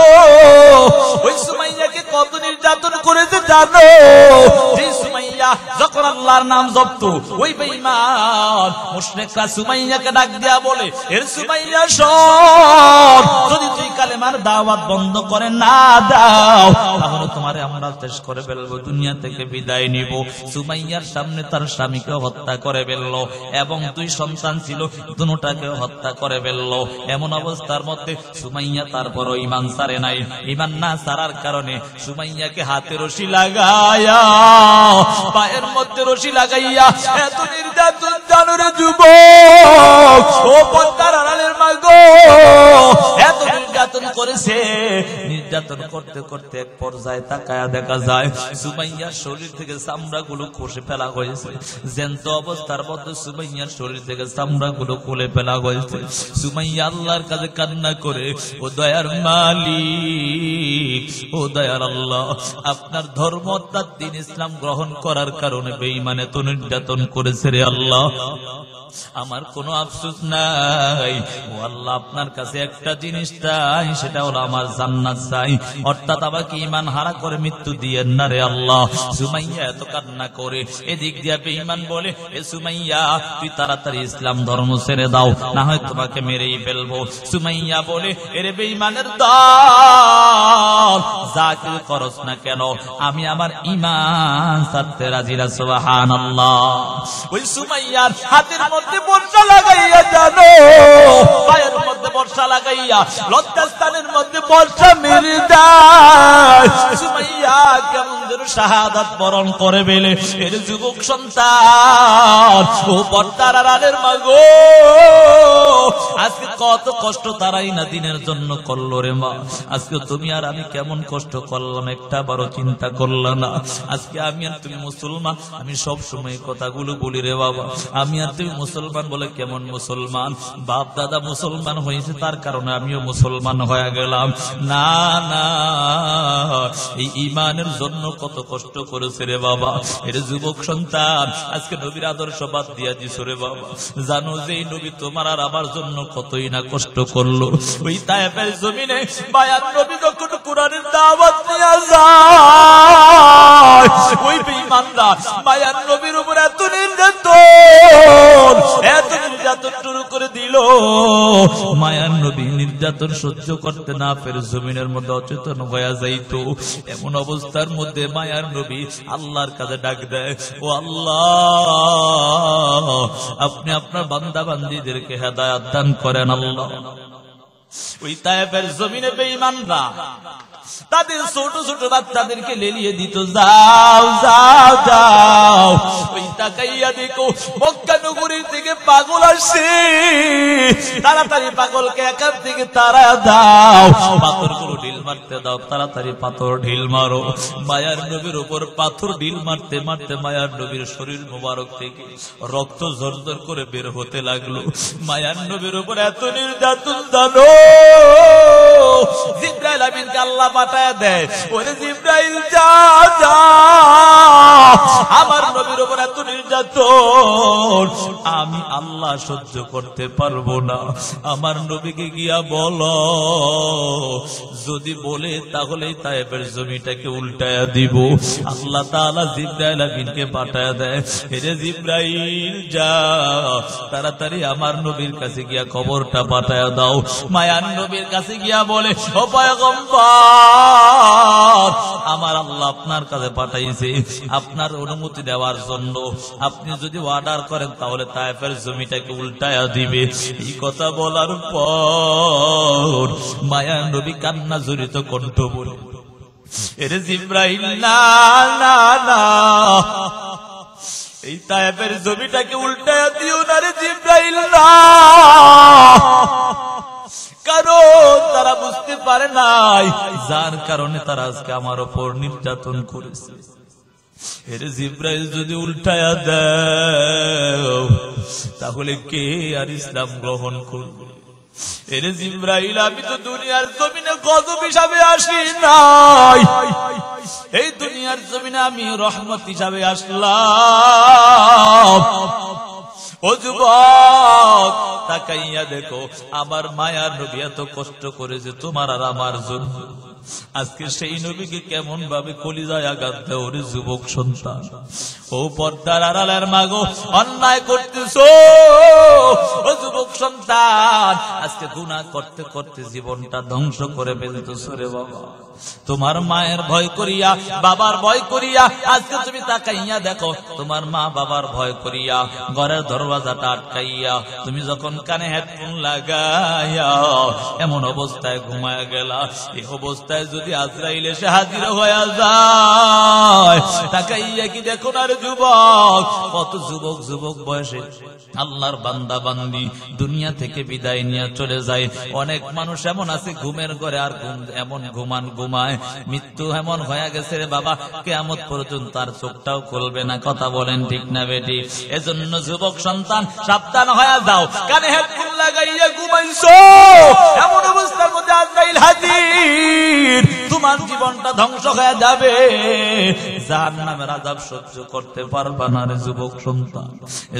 ওই সুমাইয়াকে কত নির্যাতন করেছে জানো? সেই সুমাইয়া যখন আল্লাহর নাম জপতো, ওই বেঈমান মুশরিকরা সুমাইয়াকে ডাক দিয়া বলে, এর সুমাইয়া শোন, যদি তুই কালেমার দাওয়াত বন্ধ করে না দাও তাহলে তোমারে আমরা শেষ করে ফেলবো, দুনিয়া থেকে বিদায় নিব। সুমাইয়ার সামনে তার স্বামীকে হত্যা করে ফেললো এবং দুই সন্তান ছিল, দুটোটাকে হত্যা করে ফেললো। এমন অবস্থার মধ্যে সুমাইয়া তারপরও ঈমান ছাড়ে নাই। ঈমান না ছাড়ার কারণে সুমাইয়াকে হাতে রশি লাগাইয়া, পায়ের মধ্যে রশি লাগাইয়া এত নির্যাতন জানো রে যুবক, ও পদ্মার আড়ালের মা গো, এত নির্যাতন নির্যাতন করেছে। নির্যাতন করতে করতে এক পর্যায়ে তাকায়া দেখা যায় সুমাইয়ার শরীর থেকে চামড়াগুলো খসে ফেলা হয়েছে। জ্যান্ত অবস্থার মধ্যে সুমাইয়ার শরীর থেকে চামড়াগুলো খুলে ফেলা হয়েছে। সুমাইয়া আল্লাহর কাছে কান্না করে, ও দয়ার মালিক, ও দয়ার আল্লাহ, আপনার ধর্ম অর্থাৎ দ্বীন ইসলাম গ্রহণ করার কারণে বেঈমানে তো নির্যাতন করেছে রে আল্লাহ, আমার কোনো আফসোস নাই। ও আল্লাহ, আপনার কাছে একটা জিনিস চাই, সেটা হলো আমার জান্নাত চাই, অর্থাৎ আমাকে ঈমান হারা করে মৃত্যু দিয়েন না রে আল্লাহ। সুমাইয়া এত কান্না করে, এদিক দিয়া বেঈমান বলে, এ সুমাইয়া তুই তাড়াতাড়ি ইসলাম ধর্ম ছেড়ে দাও, না হয় তোমাকে মেরেই ফেলবো। সুমাইয়া বলে, এরে বেঈমানের দল, যা কিছু করস না কেন আমি আমার ঈমান ছাড়তে রাজি না। সুবহানাল্লাহ। ওই সুমাইয়ার হাতের মধ্যে বর্ষা লাগাইয়া, জানো পায়ের মধ্যে বর্ষা লাগাইয়া লজ্জাস্থানের মধ্যে বর্ষা মেরে দেয়। সুমাইয়া কেমন যেন শাহাদাত বরণ করে বেলে। এর যুবক সন্তান, ও পর্দার আড়ালের মা গো, আজকে কত কষ্ট তারাই না দিনের জন্য করলো রে মা। আজকে তুমি আর আমি কেমন কষ্ট করলাম, একটা বারো চিন্তা করলাম না। আজকে আমি আর তুমি মুসলমান, আমি সব সময় কথাগুলো বলি রে বাবা, আমি আর তুমি মুসলমান বলে কেমন মুসলমান, বাপ দাদা মুসলমান হয়েছে তার কারণে আমিও মুসলমান হয়ে গেলাম। না না, এই ঈমানের জন্য কত কষ্ট করেছে রে বাবা। এর যুবক সন্তান, আজকে নবীর আদর্শ বাদ দিয়া দিছ রে বাবা। জানো যে এই নবী তোমার আর আমার জন্য কতই না কষ্ট করলো। ওই তায়েফের জমিনে বায়াত নবী যখন কোরআনের দাওয়াত নিয়ে যায়, ওই বেঈমানরা বায়াত নবীর উপর এত নির্যাতন শুরু করে দিল। মায়ার নবী নির্যাতন সহ্য করতে না পেরে জমিনের মধ্যে অচেতন হয়ে যাইত। এমন অবস্থার মধ্যে মায়ার নবী আল্লাহর কাছে ডাক দেয়, ও আল্লাহ, আপনি আপনার বান্দা বান্দীদেরকে হেদায়েত দান করেন আল্লাহ। ওই তায়েফের জমিনে বেঈমানরা তাদের ছোট ছোট বাচ্চাদেরকে লেলিয়ে দিত, যাও যাও যাও। ওই তাকাইয়া দেখো মক্কা নগরীর থেকে পাগল আসছে, তাড়াতাড়ি পাগলকে এখান থেকে তারা দাও, পাথরগুলো ঢিল মারতে দাও, তাড়াতাড়ি পাথর ঢিল মারো। মায়ার নবীর উপর পাথর ঢিল মারতে মারতে মায়ার নবীর শরীর মোবারক থেকে রক্ত ঝরঝর করে বের হতে লাগলো। মায়ার নবীর উপর এত নির্যাতন জানো, জিবরাইল আমিনকে আল্লাহ পাঠায় দেয়, ওরে জিবরাইল যা যা, আমার নবীর উপর এত নির্যাতন আমি আল্লাহ সহ্য করতে পারবো না। আমার নবীকে গিয়া বলো, যদি বলে তাহলে তায়েফের জমিটাকে উল্টায়া দিব। আল্লাহ তাআলা জিবরাইল আমিনকে পাঠায় দেয়, এরে জিবরাইল যা, তাড়াতাড়ি আমার নবীর কাছে গিয়া খবরটা পাঠায় দাও। মায়ার নবীর কাছে গিয়া বলে, ও পয়গম্বর, আমার আল্লাহ আপনার কাছে পাঠাইছে আপনার অনুমতি দেওয়ার জন্য। আপনি যদি অর্ডার করেন তাহলে তায়েফের জমিটাকে উল্টায়া দিবে। এই কথা বলার পর মায়ার নবী কান্না জড়িত কণ্ঠ বলে, এরে জিবরাইল না না না, এই তায়েফের জমিটাকে উল্টায়া দিও না রে জিবরাইল না। কারণ তারা বুঝতে পারে নাই, যার কারণে তারা আজকে আমার উপর নির্যাতন করেছে। এর জিবরাইল যদি উল্টায়া দেও তাহলে কে আর ইসলাম গ্রহণ করবে? এর জিবরাইল, আমি তো দুনিয়ার জমিনে গজব হিসাবে আসি নাই, এই দুনিয়ার জমিনে আমি রহমত হিসাবে আসলাম। ও যুবক, তাকাইয়া দেখো, আমার মায়ার নবী এত কষ্ট করেছে তোমার আর আমার জন্য। আজকে সেই নবীকে কেমন ভাবে কলিজায় আঘাত দেও রে যুবক সন্তান। ও পর্দার আড়ালের মাগো, অন্যায় করতেছো ও যুবক সন্তান। আজকে গুনাহ করতে করতে জীবনটা ধ্বংস করে ফেলতেছো রে বাবা। তোমার মায়ের ভয় করিয়া, বাবার ভয় করিয়া, আজকে তুমি তাকাইয়া দেখো, তোমার মা বাবার ভয় করিয়া ঘরের দরওয়াজাটা আটকাইয়া তুমি যখন কানে হেডফোন লাগাইয়া এমন অবস্থায় ঘুমায়া গেলা। এই অবস্থা অবস্থায় যদি আজরাইল এসে হাজির হয়ে যায়, তাকাইয়া কি দেখো না রে যুবক, কত যুবক যুবক বয়সে আল্লাহর বান্দা বান্দি দুনিয়া থেকে বিদায় নিয়ে চলে যায়। অনেক মানুষ এমন আছে ঘুমের ঘরে আর এমন ঘুমায়, মৃত্যু এমন হয়ে গেছে রে বাবা, কিয়ামত পর্যন্ত তার চোখটাও খুলবে না। কথা বলেন ঠিক না বেটি? এজন্য যুবক সন্তান সাবধান হয়ে যাও। কানে হেডফোন লাগাইয়া ঘুমাইছো, এমন অবস্থার মধ্যে আজরাইল হাজির, তোমার জীবনটা ধ্বংস হয়ে যাবে, জাহান্নামের আযাব সহ্য করতে পারবা না রে যুবক সন্তান।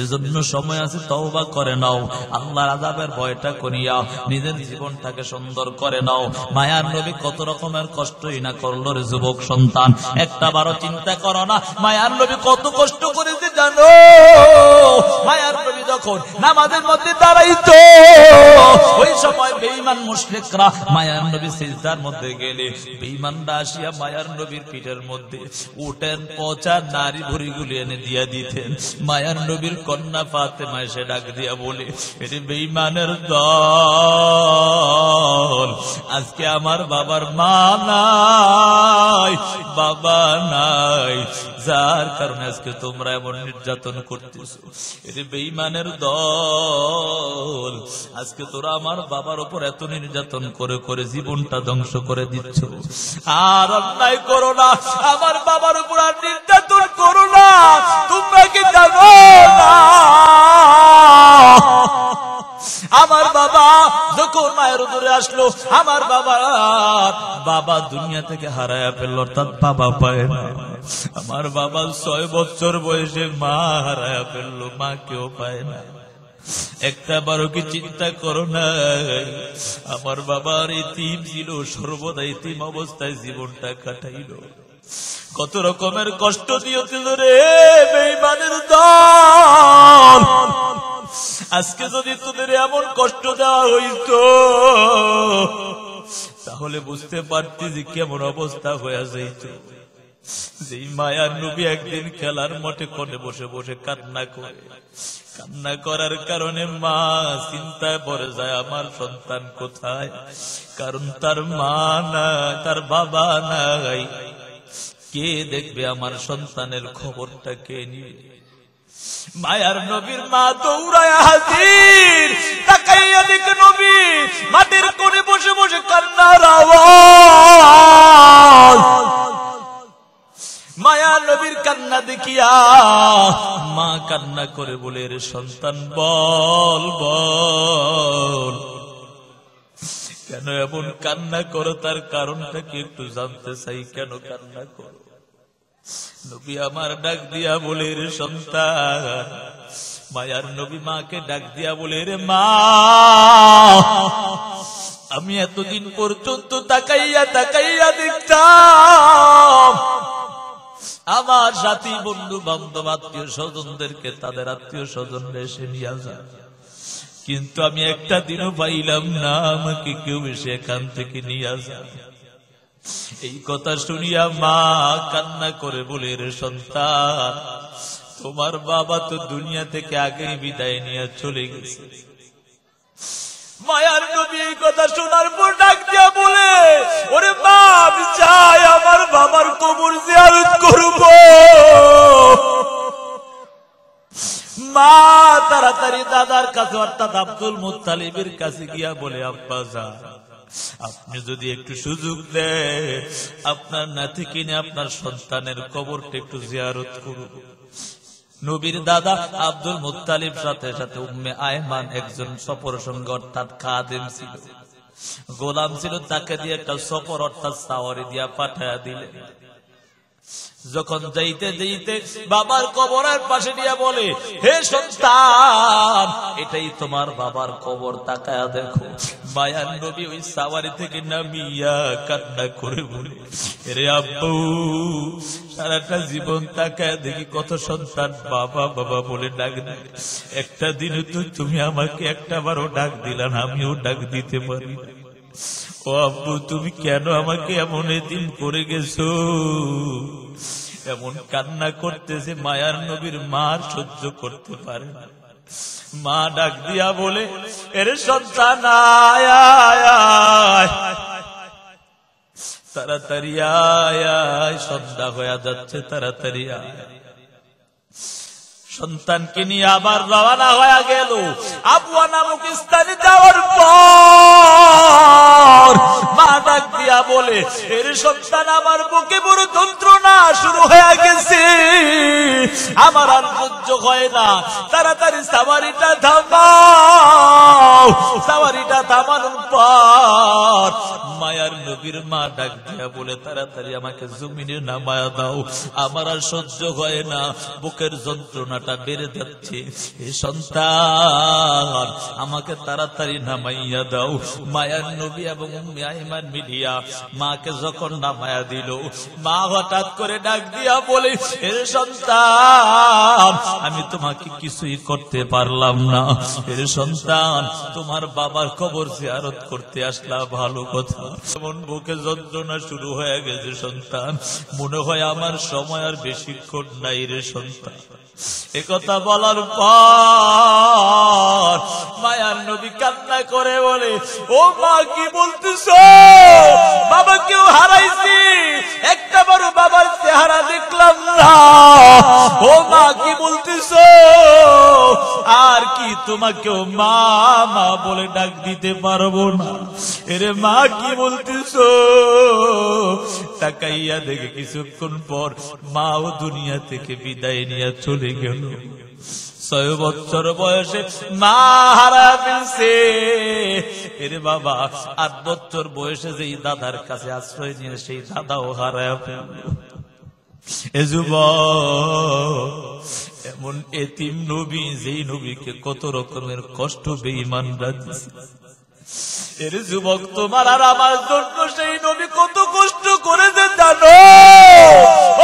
এজন্য সময় আছে, তওবা করে নাও, আল্লাহর আযাবের ভয়টা করিয়া নিজের জীবনটাকে সুন্দর করে নাও। মায়ার নবী কত রকমের কষ্টই না করলো রে যুবক সন্তান, একটা বারো চিন্তা করো না মায়ার নবী কত কষ্ট করেছে জানো? মায়ার নবী যখন নামাজের মধ্যে দাঁড়াইতো, ওই সময় বেঈমান মুশরিকরা মায়ার নবী সিজদার মধ্যে গেলে বেঈমানরা আসিয়া মায়ার নবীর পিঠের মধ্যে উটের পচা নারী ভুঁড়িগুলি এনে দিয়া দিতেন। মায়ার নবীর কন্যা ফাতেমা এসে ডাক দিয়া বলে, এটি বেঈমানের দল, আজকে আমার বাবার মা নাই, বাবা নাই, যার কারণে আজকে তোমরা এমন নির্যাতন করতেছ। এটি বেঈমানের দল, আজকে তোরা আমার বাবার উপর এত নির্যাতন করে করে জীবনটা ধ্বংস করে দিচ্ছ। আর অন্যায় করো না, আমার বাবার উপর আর নির্যাতন করো না। তোমরা কি জানো না আমার বাবা যখন মায়ের উদরে আসলো, আমার বাবা দুনিয়া থেকে হারায়া ফেলল, অর্থাৎ বাবা পায় না। আমার বাবা 6 বছর বয়সে মা হারায়া ফেললো, মা কেউ পায় না। একটা বারো কি চিন্তা করো না? আমার বাবার ইতিম ছিল, সর্বদা ইতিম অবস্থায় জীবনটা কাটাইল, কত রকমের কষ্ট দিয়েছিল রে বেঈমানের দল। আজকে যদি তোদের এমন কষ্ট দেওয়া হইতো, তাহলে বুঝতে পারতি যে কেমন অবস্থা হয়ে যাইত। যে মায়ার নবী একদিন খেলার মাঠে কোণে বসে বসে কান্না করে, কান্না করার কারণে মা চিন্তায় পড়ে যায় আমার সন্তান কোথায়, কারণ তার মা নাই, তার বাবা নাই, কে দেখবে আমার সন্তানের খবরটা, কে নিবে? মায়ার নবীর মা দৌড়ায় হাজির, তাকাইয়া দেখে নবী মাটির কোণে বসে বসে কান্নার আওয়াজ। মায়ার নবীর কান্না দেখিয়া মা কান্না করে বলে, রে সন্তান বল বল, কেন এমন কান্না করো, তার কারণটা কি একটু জানতে চাই, কেন কান্না করো? নবী আমার ডাক দিয়া বলে, রে সন্তান, মায়ার নবী মাকে ডাক দিয়া বলে, রে মা, আমি এতদিন পর্যন্ত তাকাইয়া তাকাইয়া দেখতাম আমার সাথী বন্ধু বান্ধব আত্মীয় স্বজনদেরকে তাদের আত্মীয় স্বজনরা এসে নিয়ে যায়, কিন্তু আমি একটা দিনও পাইলাম না আমাকে কেউ এসে এখান থেকে নিয়ে যায়। এই কথা শুনিয়া মা কান্না করে বলে, রে সন্তান, তোমার বাবা তো দুনিয়া থেকে আগেই বিদায় নিয়ে চলে গেছে। মায়ার নবী এই কথা শোনার পর ডাক দিয়া বলে, ওরে মা, আমি চাই আমার বাবার কবর জিয়ারত করব। মা তাড়াতাড়ি দাদার কাছে অর্থাৎ আব্দুল মুত্তালিবের কাছে গিয়া বলে, আব্বা যান, আপনি যদি একটু সুযোগ দেন, আপনার নাতি কিনে আপনার সন্তানের কবরটা একটু জিয়ারত করব। নবীর দাদা আব্দুল মুত্তালিব সাথে সাথে উম্মে আয়মান একজন সফর সঙ্গে অর্থাৎ খাদেম ছিল, গোলাম ছিল, তাকে দিয়ে একটা সফর অর্থাৎ সাওয়ারি দিয়া পাঠায়া দিলেন। যখন যাইতে যাইতে বাবার কবরের পাশে দিয়া বলে, হে সন্তান, এটাই তোমার বাবার কবর, তাকায়া দেখো। মায়ার নবী ওই সাওয়ারি থেকে নামিয়া কান্না করে বলে, রে আব্বু, সারাটা জীবন তাকায়া দেখি কত সন্তান বাবা বাবা বলে ডাক দেয়, একটা দিন তো তুমি আমাকে একটা বারও ডাক দিলা না, আমিও ডাক দিতে পারি। ও আব্বু, তুমি কেন আমাকে এমন এতিম করে গেছো? এমন কান্না করতেছে মায়ার নবীর মা সহ্য করতে পারে না। মা ডাক দিয়া বলে, এর সন্তান আয় আয় আয়। তাড়াতাড়ি আয় আয়, সন্ধ্যা হয়ে যাচ্ছে, তাড়াতাড়ি আয়। সন্তানকে নিয়ে আবার রওনা হয়ে গেল। আবওয়া নামক স্থানে যাওয়ার পর মা ডাক দিয়া বলে, এর সন্তান, আমার বুকে বড় যন্ত্রণা শুরু হয়ে গেছে, আমার আর সহ্য হয় না, তাড়াতাড়ি সাওয়ারিটা থামাও। সাওয়ারিটা থামানোর পর মায়ার নবীর মা ডাক দিয়া বলে, তাড়াতাড়ি আমাকে জমিনে নামায়া দাও, আমার আর সহ্য হয় না, বুকের যন্ত্রণাটা বেড়ে যাচ্ছে। এ সন্তান, আমাকে তাড়াতাড়ি নামাইয়া দাও। মায়ার নবী এবং উম্মে আইমান মিলিয়া মাকে যখন নামায়া দিল, মা হঠাৎ করে ডাক দিয়া বলে, এর সন্তান, আমি তোমাকে কিছুই করতে পারলাম না। এর সন্তান, তোমার বাবার কবর জিয়ারত করতে আসলাম, ভালো কথা। এমন বুকে যন্ত্রণা শুরু হয়ে গেছে সন্তান, মনে হয় আমার সময় আর বেশিক্ষণ নাই রে সন্তান। একথা বলার পর মায়ার নবী কান্না করে বলে, ও মা, কি বলতেছ? বাবাকেও হারাইছি, একটা বড় বাবার চেহারা দেখলাম না। ও মা, কি বলতেছ? আর কি তোমাকেও মা মা বলে ডাক দিতে পারবো না? এরে মা, কি বলতেছ? তাকাইয়া দেখে কিছুক্ষণ পর মাও দুনিয়া থেকে বিদায় নিয়ে চলে গেল। 6 বছর বয়সে মা হারা ফেলছে। এরে বাবা, 8 বছর বয়সে যেই দাদার কাছে আশ্রয় নিয়ে সেই দাদাও হারায় ফেলল। এ যুবক, এমন এতিম নবী, যেই নবীকে কত রকমের কষ্ট বেঈমানরা দিয়েছে। এর যুবক, তোমার আর আমার জন্য সেই নবী কত কষ্ট করেছে জানো?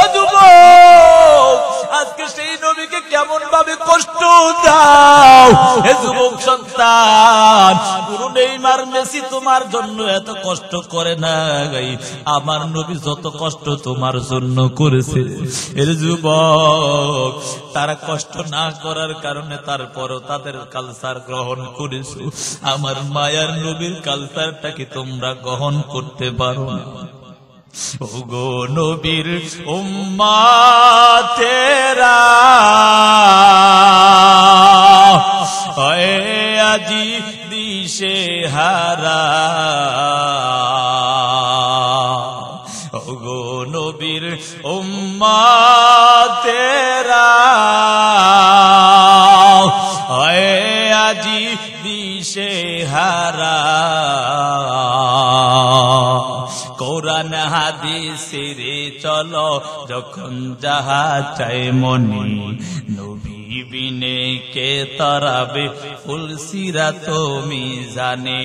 ও যুবক, আজকে সেই নবীকে কেমন ভাবে কষ্ট দাও। হে যুবক সন্তান, পুরো নেইমার মেসি তোমার জন্য এত কষ্ট করে নাই, আমার নবী যত কষ্ট তোমার জন্য করেছে। এর যুবক, তারা কষ্ট না করার কারণে তারপরও তাদের কালচার গ্রহণ করেছো। আমার মায়ার নবীর কালচারটাকে তোমরা গ্রহণ করতে পারো না। ওগো নবীর উম্মতেরা, হয় আজি দিশে হারা। ওগো নবীর উম্মতেরা, হয় আজি দিশে হারা। কোরআন হাদিসের চলো যখন যাহা চাই মনি, নবী বিনে কে তরাবে ফুল সিরাত মিজানে।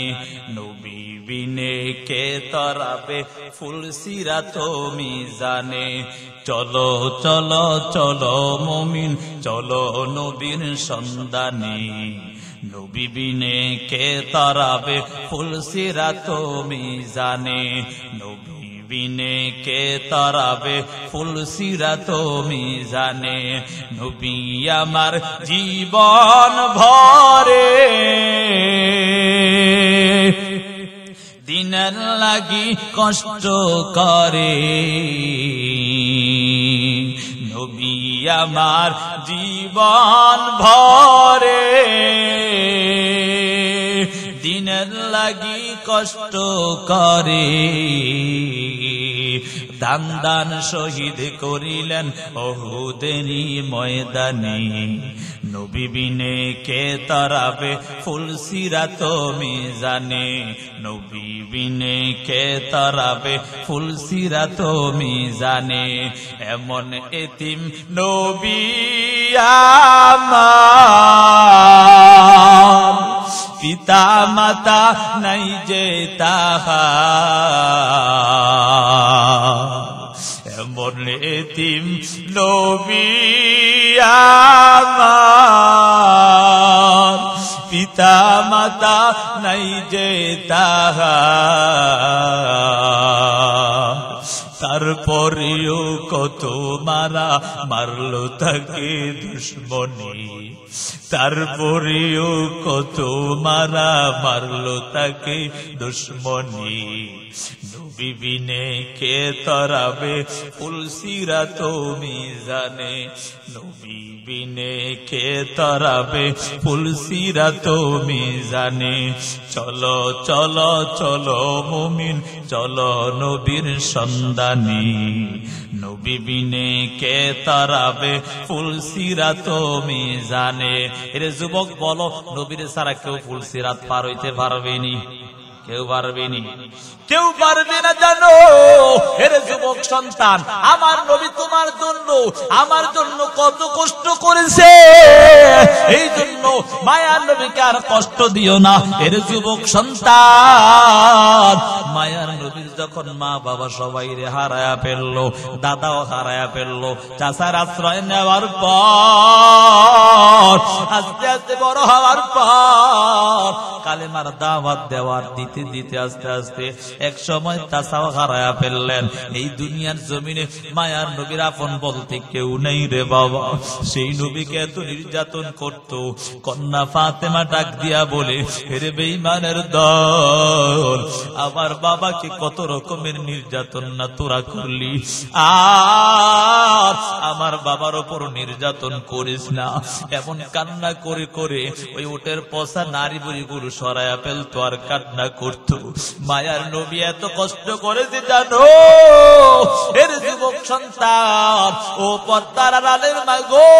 নবী বিনে কে তরাবে ফুল সিরাত মিজানে। চলো চলো চলো মুমিন, চলো নবীর সন্ধানে। নবী বিনে কে তরাবে ফুল সিরাত মিজানে। নবী বিনে কে তরাবে ফুল সিরাত মিজানে। নবী আমার জীবন ভরে দিনের লাগি কষ্ট করে। নবী আমার জীবন ভরে দিনের লাগি কষ্ট করে। দান দান শহীদ করিলেন উহুদেরই ময়দানে। নবী বিনে কে তরাবে ফুল সিরাত মিজানে। নবী বিনে কে তরাবে ফুল সিরাত মিজানে। এমন এতিম নবী আমার, পিতা মাতা নাই যে তাহার। এমন এতিম নবী আমার, পিতা মাতা নাই যে তাহার। তারপরেও কত মারা মারলো তাকে দুশ্মনী। তারপরেও কত মারা মারলো তাকে দুশ্মনী। নবী বিনে কে তরাবে ফুলসিরাত মিজানে, নবী বিনে কে তরাবে ফুলসিরাত মিজানে। চলো চলো চলো মুমিন চলো নবীর সন্ধানে, নবী বিনে কে তরাবে ফুলসিরাত মিজানে। এর যুবক বলো, নবীর ছাড়া কেউ ফুলসিরাত পার হইতে পারবেনি? কেউ পারবেনি, কেউ পারবে না জানো। এর যুবক সন্তান, আমার নবী তোমার জন্য আমার জন্য কত কষ্ট করেছে, এই জন্য মায়ার নবীকে আর কষ্ট দিও না। এর যুবক সন্তান, মায়ার নবীর যখন মা বাবা সবাই রে হারায়া ফেললো, দাদাও হারায়া ফেললো, চাচার আশ্রয় নেওয়ার পর আস্তে আস্তে বড় হওয়ার পর কালেমার দাওয়াত দেওয়ার দিতে দিতে আস্তে আস্তে এক সময় চাচাও হারায়া ফেললেন। এই দুনিয়ার জমিনে মায়ার নবীর আপন বলতে কেউ নেই রে বাবা। সেই নবীকে এত নির্যাতন করত, কন্যা ফাতেমা ডাক দিয়া বলে, হেরে বেঈমানের দল, আমার বাবাকে কত রকমের নির্যাতন না তোরা করলি, আর আমার বাবার ওপর নির্যাতন করিস না। এমন কান্না করে করে ওই উটের পচা নারী বুড়িগুলো সরায়া ফেলতো আর কান্না করতো। মায়ার নবী এত কষ্ট করেছে জানো। এর যুবক সন্তান, ও পদ্মার আড়ালের মা গো,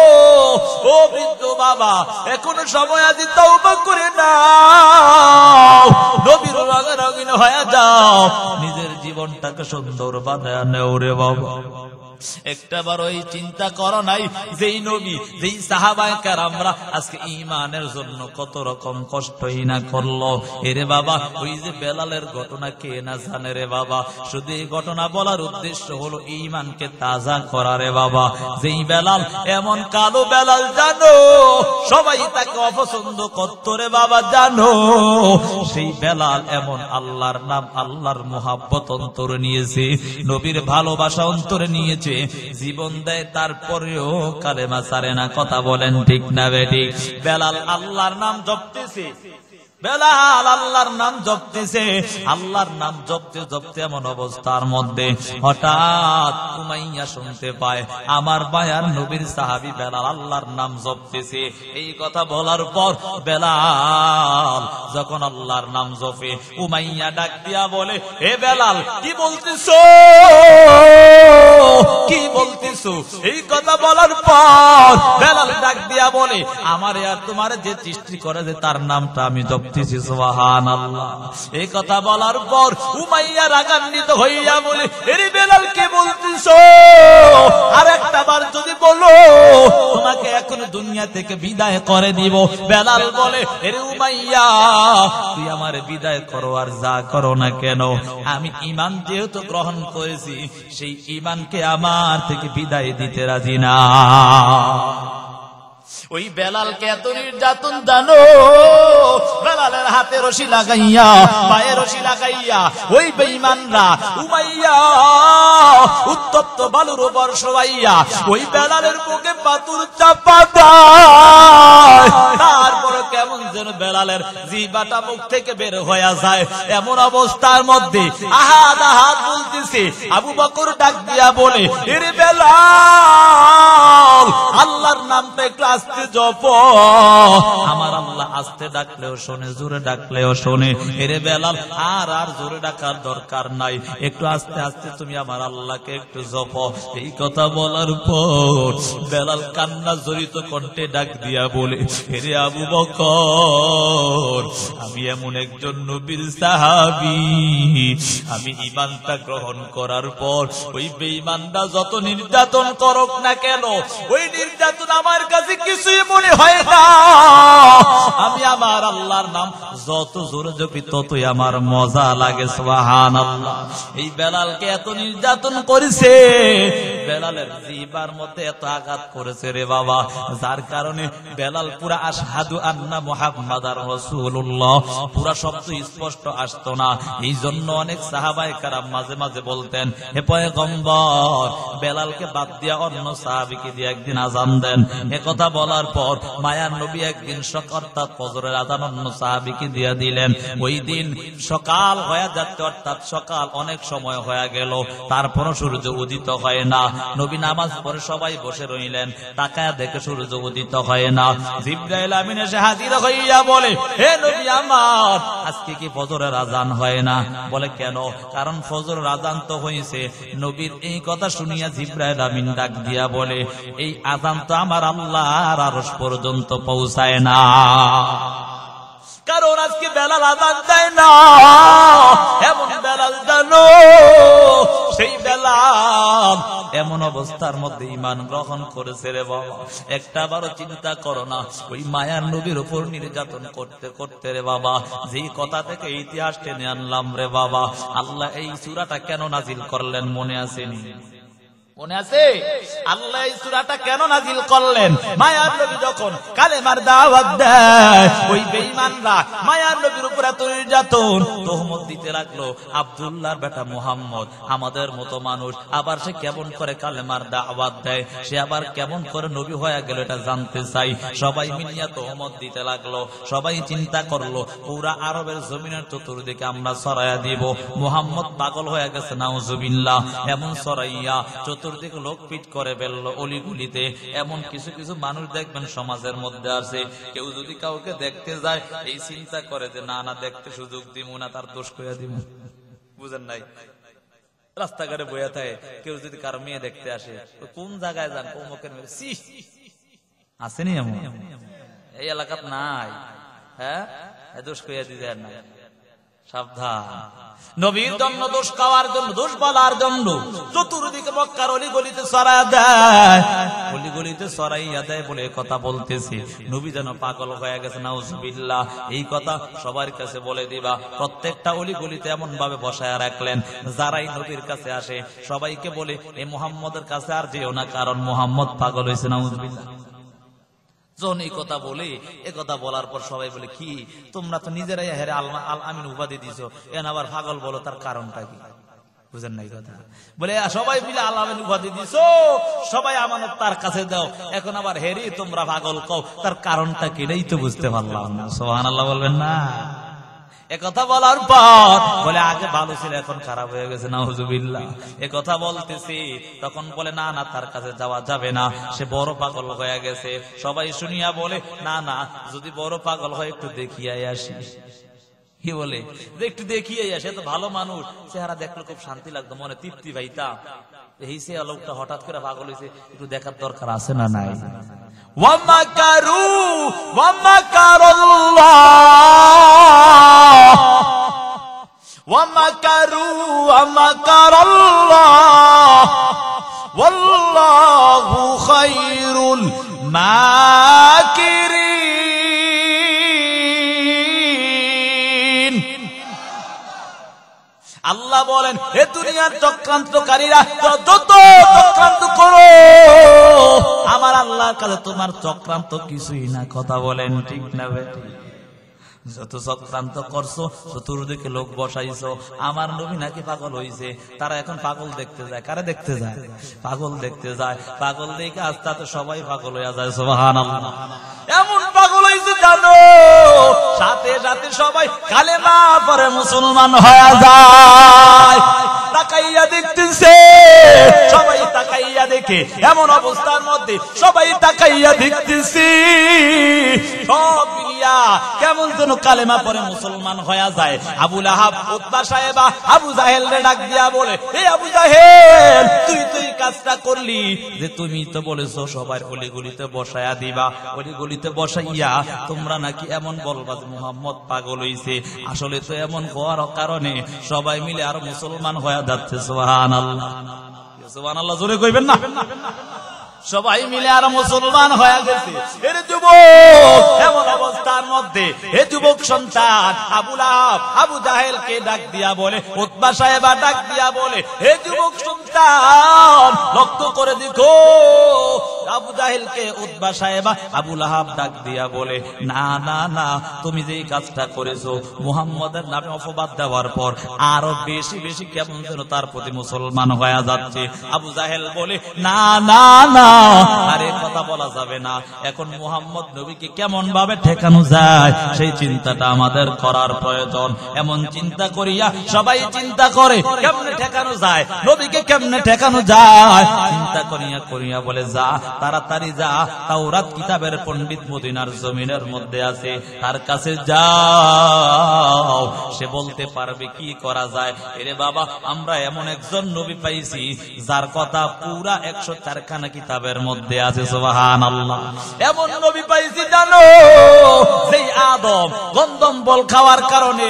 ও বৃদ্ধ বাবা, এখনো সময় আছে, তওবা করে নাও, নবীর রঙে রঙিন হয়ে যাও, নিজের জীবনটাকে সুন্দর বানায় নেও রে বাবা। একটা বার ওই চিন্তা করো নাই, যেই নবী যেই সাহাবায়ে কেরামরা আজকে ঈমানের জন্য কত রকম কষ্টই না করলো। এরে বাবা, ওই যে বেলালের ঘটনা কে না জানে রে বাবা। শুধু এই ঘটনা বলার উদ্দেশ্য হলো ঈমানকে তাজা করা রে বাবা। যেই বেলাল, এমন কালো বেলাল জানো, সবাই তাকে অপছন্দ করত রে বাবা জানো। সেই বেলাল এমন আল্লাহর নাম আল্লাহর মুহাব্বত অন্তরে নিয়েছে, নবীর ভালোবাসা অন্তরে নিয়েছে, জীবন দেয়, তারপরেও কালেমা ছাড়ে না। কথা বলেন ঠিক না বেঠিক? বেলাল আল্লাহর নাম জপতেছে, বেলাল আল্লাহর নাম জপতেছে, আল্লাহর নাম জপতে জপতে এমন অবস্থার মধ্যে হঠাৎ উমাইয়া শুনতে পায় আমার মায়ার নবীর সাহাবী বেলাল আল্লাহর নাম জপতেছে। এই কথা বলার পর বেলাল যখন আল্লাহর নাম জপে, উমাইয়া ডাক দিয়া বলে, হে বেলাল, কি বলতেছো, কি বলতেছো? এই কথা বলার পর বেলাল ডাক দিয়া বলে, আমার আর তোমার যে সৃষ্টি করে যে তার নামটা আমি জপ সুবহানাল্লাহ। এই কথা বলার পর উমাইয়া রাগান্বিত হইয়া বলে, এরে বেলাল, কে বলতেছো? আর একটা বার যদি বলো, তোমাকে এখন দুনিয়া থেকে বিদায় করে দিব। বেলাল বলে, এরে উমাইয়া, তুই আমার বিদায় করো আর যা করো না কেন, আমি ঈমান যেহেতু গ্রহণ করেছি, সেই ঈমানকে আমার থেকে বিদায় দিতে রাজি না। ওই বেলালকে এত নির্যাতন জানো, বেলালের হাতে রশি লাগাইয়া, পায়ে রশি লাগাইয়া ওই বেঈমানরা উমাইয়া উত্তপ্ত বালুর উপর শোয়াইয়া ওই বেলালের বুকে পাথর চাপা দেয়। তারপর কেমন যেন বেলালের জিহ্বাটা মুখ থেকে বের হয়ে যায়। এমন অবস্থার মধ্যে আহাদ আহাদ বলতেছে। আবু বকর ডাক দিয়া বলে, এরে বেলাল, আল্লাহর নামটা একটু আস্তে জপ, আমার আল্লাহ আস্তে ডাকলেও শোনে, জোরে ডাকলেও শোনে। এরে বেলাল, আর আর জোরে ডাকার দরকার নাই, একটু আস্তে আস্তে তুমি আমার আল্লাহকে একটু জপ। এই কথা বলার পর বেলাল কান্না জড়িত কণ্ঠে ডাক দিয়া বলে, এরে আবু বকর, আমি এমন একজন নবীর সাহাবী, আমি ঈমানটা গ্রহণ করার পর ওই বেঈমানরা যত নির্যাতন করুক না কেন, ওই নির্যাতন আমার কাছে কিছুই মনে হয় না। আমি আমার আল্লাহর নাম যত জোরে জপি ততই আমার মজা লাগে। সুবহানাল্লাহ। এই বেলালকে এত নির্যাতন করেছে, বেলালের জিহ্বার মধ্যে এত আঘাত করেছে রে বাবা, যার কারণে বেলাল পুরা আশহাদু আন্না মুহাম্মাদার রাসূলুল্লাহ রাসূলুল্লাহ পুরা শব্দ স্পষ্ট আসতো না, এই জন্য অনেক সাহাবায়ে কেরাম মাঝে মাঝে বলতেন, হে পয়গম্বর বেলালকে বাদ দিয়া অন্য সাহাবীকে দিয়ে একদিন আযান দেন। এ কথা বলার পর মায়ার নবী একদিন সকাল ফজরের আযান অন্য সাহাবীকে দিয়ে দিলেন। ওই দিন সকাল হয়ে যাচ্ছে, অর্থাৎ সকাল অনেক সময় হয়ে গেল, তারপরও সূর্য উদিত হয় না। নবী নামাজ পড়ে সবাই বসে রইলেন, তাকায়া দেখে সূর্য উদিত হয় না। জিবরাইল আমিন এসে হাজির হইয়া বলে, হে নবী আমার, আজকে কি ফজরের আযান হয় না? বলে কেন? কারণ ফজরের আযান তো হয়েছে। নবীর এই কথা শুনিয়া জিবরাইল আমিন ডাক দিয়া বলে, এই আযান তো আমার আল্লাহর আরশ পর্যন্ত পৌঁছায় না, কারণ আজকে বেলাল আযান দেয় না। এমন বেলাল জানো, সেই বেলাল এমন অবস্থার মধ্যে ঈমান গ্রহণ করেছে রে বাবা, একটা বারো চিন্তা করো না। ওই মায়ার নবীর উপর নির্যাতন করতে করতে রে বাবা, যেই কথা থেকে ইতিহাস টেনে আনলাম রে বাবা, আল্লাহ এই সূরাটা কেন নাজিল করলেন মনে আসেনি? মনে আছে আল্লাহ এই সূরাটা কেন নাজিল করলেন? মায়ার নবী যখন কালেমার দাওয়াত দেয়, ওই বেঈমানরা মায়ার নবীর উপর এত নির্যাতন তোহমত দিতে লাগলো। আব্দুল্লাহর বেটা মুহাম্মদ আমাদের মতো মানুষ, আবার সে কেমন করে কালেমার দাওয়াত দেয়, সে আবার কেমন করে নবী হয়ে গেল, এটা জানতে চাই। সবাই মিলিয়া তোহমত দিতে লাগলো। সবাই চিন্তা করলো পুরা আরবের জমিনের চতুর্দিকে আমরা ছড়াইয়া দিব, মুহাম্মদ পাগল হয়ে গেছে নাউজুবিল্লাহ। এমন ছড়াইয়া চতুর্দিকে লোক পিট করে ফেললো অলিগুলিতে। এমন কিছু কিছু মানুষ দেখবেন সমাজের মধ্যে আছে, কেউ যদি কাউকে দেখতে যায় এই চিন্তা করে যে না না দেখতে সুযোগ দিব না, তার দোষ কইয়া দিব। বুঝেন নাই? রাস্তাঘাটে বইয়া থাকে, কেউ যদি কারো মেয়ে দেখতে আসে, কোন জায়গায় যান, অমুকের মেয়ে আসেনি, এমন এই এলাকাত নাই, হ্যাঁ দোষ কইয়া দিতে না। সাবধান, নবীর জন্য দোষ খাওয়ার জন্য, দোষ বলার জন্য চতুর্দিকে মক্কার অলিগলিতে ছড়াইয়া দেয়, অলিগলিতে ছড়াইয়া দেয় বলে কথা বলতেছি। নবী যেন পাগল হয়ে গেছে নাউজুবিল্লাহ। এই কথা সবার কাছে বলে দিবা। প্রত্যেকটা অলিগলিতে এমন ভাবে বসায় রাখলেন, যারাই নবীর কাছে আসে সবাইকে বলে এই মুহাম্মদের কাছে আর যেও না, কারণ মুহাম্মদ পাগল হয়েছে নাউজুবিল্লাহ। যখন এই কথা বলে, এ কথা বলার পর সবাই বলে, কি তোমরা তো নিজেরাই হেরে আল আমিন উপাধি দিছো, এন আবার পাগল বলো, তার কারণটা কি? বুঝেন নাই কথা? বলে সবাই মিলে আল আমিন উপাধি দিছো, সবাই আমানত তার কাছে দাও, এখন আবার হেরি তোমরা পাগল কও, তার কারণটা কি? এটাই তো বুঝতে পারলাম না। সুবহানাল্লাহ বলবেন না? একথা বলার পর বলে আগে ভালো ছিল এখন খারাপ হয়ে গেছে নাউজুবিল্লাহ। একথা বলতেছি, তখন বলে না না তার কাছে যাওয়া যাবে না, সে বড় পাগল হয়ে গেছে। সবাই শুনিয়া বলে না না, যদি বড় পাগল হয় একটু দেখিয়ে আসি। কি বলে যে একটু দেখিয়ে আসে, তো ভালো মানুষ, চেহারা দেখলে খুব শান্তি লাগতো, মনে তৃপ্তি পাইতাম। এই সে লোকটা হঠাৎ করে পাগল হয়েছে, একটু দেখার দরকার আছে না নাই? ওয়ামাকারু ওয়ামাকারুল্লাহ ওয়ামাকারু ওয়ামাকারুল্লাহ ওয়াল্লাহু খায়রুল মাকিরিন। আল্লাহ বলেন, হে দুনিয়ার চক্রান্তকারীরা, যত চক্রান্ত করো আমার আল্লাহর কাছে তোমার চক্রান্ত কিছুই না। কথা বলেন ঠিক না বেটি? যত চক্রান্ত করছো, চতুর্দিকে লোক বসাইছো, আমার নবী নাকি পাগল হইছে, তারা এখন পাগল দেখতে যায়। কারে দেখতে যায়? পাগল দেখতে যায়। পাগল দেখে আস্তে আস্তে সবাই পাগল হইয়া যায়। সুবহানাল্লাহ। এমন পাগল হইছে জানো, সাথে সাথে সবাই কালেমা পড়ে মুসলমান হয়ে যায়। তাকাইয়া দেখতেছে, সবাই তাকাইয়া দেখে, এমন অবস্থার মধ্যে সবাই তাকাইয়া দেখতেছি, সব মিলিয়া কেমন যেন কালেমা পড়ে মুসলমান হয়ে যায়। আবু লাহাব, উতবা সাহেবা আবু জাহেল রে ডাক দিয়া বলে, এই আবু জাহেল, তুই তো এই কাজটা করলি যে তুমি তো বলেছো সবার অলিগলিতে বসাইয়া দিবা, অলিগলিতে বসাইয়া তোমরা নাকি এমন বলবা যে মুহাম্মদ পাগল হইছে। আসলে তো এমন হওয়ার কারণে সবাই মিলে আর মুসলমান হয়ে যাচ্ছে। সুবহানাল্লাহ, সুবহানাল্লাহ জোরে কইবেন না? সবাই মিলে আর মুসলমান হয়ে গেছে। এর যুবক, এমন অবস্থার মধ্যে হে যুবক সন্তান আবু লাহাব আবু জাহেলকে ডাক দিয়া বলে, উতবা সাহেবা ডাক দিয়া বলে, হে যুবক সন্তান লক্ষ্য করে দেখো, আবু জাহেলকে উতবা সাহেবা আবু লাহাব ডাক দিয়া বলে, না না না, তুমি যে কাজটা করেছো মুহাম্মদের নামে অপবাদ দেওয়ার পর আরো বেশি বেশি কেমন যেন তার প্রতি মুসলমান হয়ে যাচ্ছে। আবু জাহেল বলে, না না না, আরে কথা বলা যাবে না, এখন মুহাম্মদ নবীকে কেমন ভাবে ঠেকানো যায় সেই চিন্তাটা আমাদের করার প্রয়োজন। এমন চিন্তা করিয়া সবাই চিন্তা করে কেমনে ঠেকানো যায়, নবীকে কেমনে ঠেকানো যায়, চিন্তা করিয়া করিয়া বলে, যা তাড়াতাড়ি যা, তাওরাত কিতাবের পণ্ডিত মদিনার জমিনের মধ্যে আছে, তার কাছে যাও, সে বলতে পারবে কি করা যায়। এরে বাবা, আমরা এমন একজন নবী পাইছি যার কথা পুরা 104 খানা কিতাবের মধ্যে আছে, সুবহানাল্লাহ। এমন নবী পাইছি জানো, সেই আদম গন্ধম বল খাওয়ার কারণে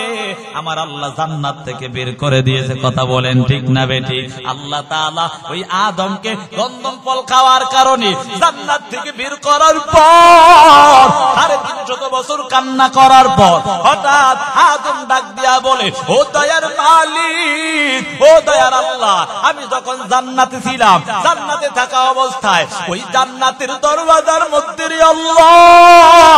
আমার আল্লাহ জান্নাত থেকে বের করে দিয়েছে। কথা বলেন ঠিক না বেঠিক? আল্লাহ তাআলা ওই আদমকে গন্ধম ফল খাওয়ার কারণে জান্নাত থেকে বের করার পর 350 বছর কান্না করার পর হঠাৎ আদম ডাক দিয়া বলে, ও দয়ার মালিক, ও দয়ার আল্লাহ, আমি যখন জান্নাতে ছিলাম, জান্নাতে থাকা অবস্থায় ওই জান্নাতের দরওয়াজার মধ্যে রে আল্লাহ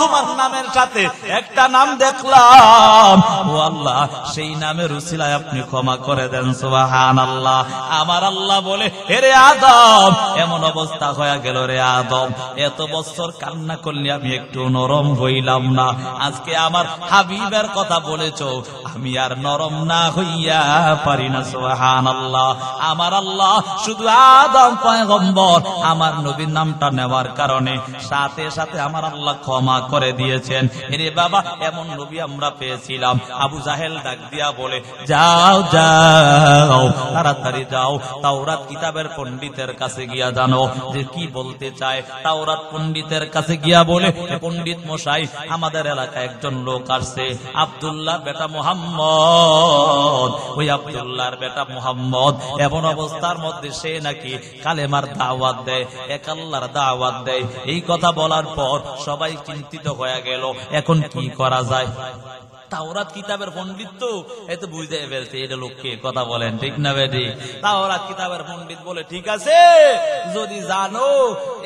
তোমার নামের সাথে একটা নাম দেখলাম, ও আল্লাহ সেই নামের উসিলায় আপনি ক্ষমা করে দেন, সুবহানাল্লাহ। আমার আল্লাহ বলে, হে রে আদম, এমন অবস্থা হয়ে গেল রে আদম, এত বছর কান্না করলে আমি একটু নরম হইলাম না, আজকে আমার হাবিবের কথা বলেছো, আমি আর নরম না হইয়া পারি না, সুবহানাল্লাহ। আমার আল্লাহ শুধু আদম পয়গম্বর আমার নবীর নামটা নেওয়ার কারণে সাথে সাথে আমার আল্লাহ ক্ষমা করে দিয়েছেন। এরে বাবা, এমন নবী আমরা পেয়েছিলাম। আবু জাহেল ডাক দিয়া বলে, যাও যাও তাড়াতাড়ি যাও, তাওরাত কিতাবের পণ্ডিতের কাছে গিয়া জানো যে কি বলতে চায়। তাওরাত পণ্ডিতের কাছে গিয়া বলে, পণ্ডিত মশাই, আমাদের এলাকায় একজন লোক আসছে, আব্দুল্লাহ বেটা মুহাম্মদ, ওই আব্দুল্লাহর বেটা মুহাম্মদ এমন অবস্থার মধ্যে সে নাকি কালেমার দাওয়াত দেয়, এক আল্লাহর দাওয়াত দেয়। এই কথা বলার পর সবাই চিন্তিত হয়ে গেল, এখন কি করা যায়। তাওরাত কিতাবের পণ্ডিত তো এত বুঝতে ফেলছে এটা লোককে, কথা বলেন ঠিক না বেটি? তাওরাত কিতাবের পণ্ডিত বলে, ঠিক আছে, যদি জানো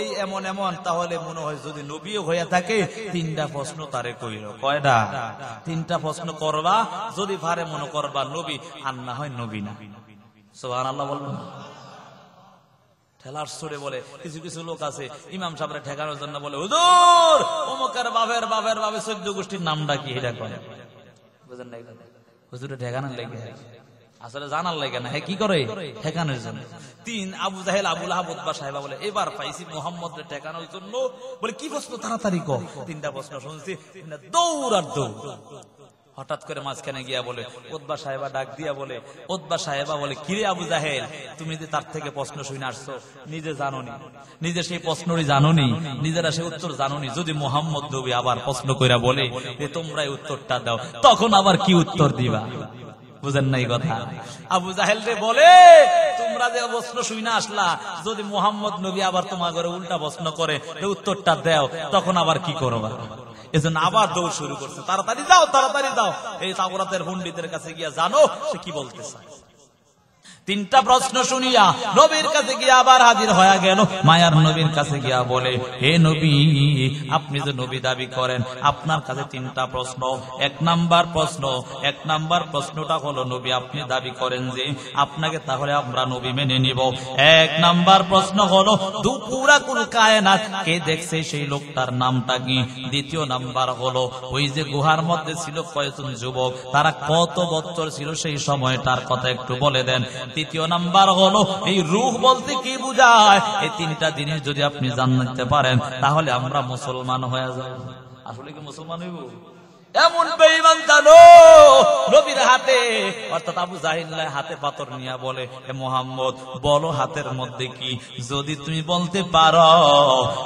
এই এমন এমন, তাহলে মনে হয় যদি নবীও হয়ে থাকে 3টা প্রশ্ন তারে কইল। কয়টা? 3টা প্রশ্ন করবা, যদি পারে মনে করবা নবী, আর না হয় নবী না। সুবহানাল্লাহ বলবেন। ঠেলার সুরে বলে, কিছু কিছু লোক আছে ইমাম সাহেবরে ঠেকানোর জন্য বলে, হুজুর অমুকের বাপের বাপের বাপের 14 গোষ্ঠীর নামটা কি, এটা করে বুঝেন না? হুজুরে ঠেকানোর লাগে, আসলে জানার লাগে না, কি করে ঠেকানোর জন্য। 3 আবু জাহেল, আবু লাহাব, উতবা সাহেবা বলে, এবার পাইছি মুহাম্মদরে ঠেকানোর জন্য। বলে, কি প্রশ্ন, তাড়াতাড়ি কর। 3টা প্রশ্ন শুনছি, দৌড় আর দৌড়। হঠাৎ করে মাঝখানে গিয়া বলে, উতবা সাহেবা ডাক দিয়া বলে, উতবা সাহেবা বলে, কিরে আবু জাহেল, তুমি যে তার থেকে প্রশ্ন শুনে আসছো, নিজে জানোনি, নিজে সেই প্রশ্নই জানোনি, নিজেরা সেই উত্তর জানোনি, যদি মুহাম্মদ নবী আবার প্রশ্ন কইরা বলে যে তোমরাই উত্তরটা দাও, তখন আবার কি উত্তর দিবা? বুঝেন নাই কথা? আবু জাহেল রে বলে, তোমরা যে প্রশ্ন শুনে আসলা, যদি মুহাম্মদ নবী আবার তোমার ঘরে উল্টা প্রশ্ন করে উত্তরটা দাও, তখন আবার কি করবা? এজন্য আবার দৌড় শুরু করছে, তাড়াতাড়ি যাও, তাড়াতাড়ি যাও, এই তাওরাতের পণ্ডিতের কাছে গিয়া জানো সে কি বলতে চায়। 3টা প্রশ্ন শুনিয়া নবীর কাছে গিয়া আবার হাজির হয়ে গেল। মায়ার নবীর কাছে গিয়া বলে, হে নবী, আপনি যে নবী দাবি করেন, আপনার কাছে 3টা প্রশ্ন। 1 নাম্বার প্রশ্নটা হলো, নবী আপনি দাবি করেন যে আপনাকে, তাহলে আমরা নবী মেনে নিব। 1 নাম্বার প্রশ্ন হলো, পুরা কোন কায়নাত কে দেখছে সেই লোকটার নামটা কি? 2য় নাম্বার হলো, ওই যে গুহার মধ্যে ছিল কয়জন যুবক, তারা কত বছর ছিল সেই সময়টার কথা একটু বলে দেন। 3য় নাম্বার হলো, এই রূহ বলতে কি বুঝায়? এই 3টা জিনিস যদি আপনি জানতে পারেন, তাহলে আমরা মুসলমান হয়ে যাব। আসলে কি মুসলমান হইব? এমন বেঈমান জানো নবীর হাতে, অর্থাৎ আবু জাহিল হাতে পাথর নিয়ে বলে, হে মুহাম্মদ, বলো হাতের মধ্যে কি? যদি তুমি বলতে পারো,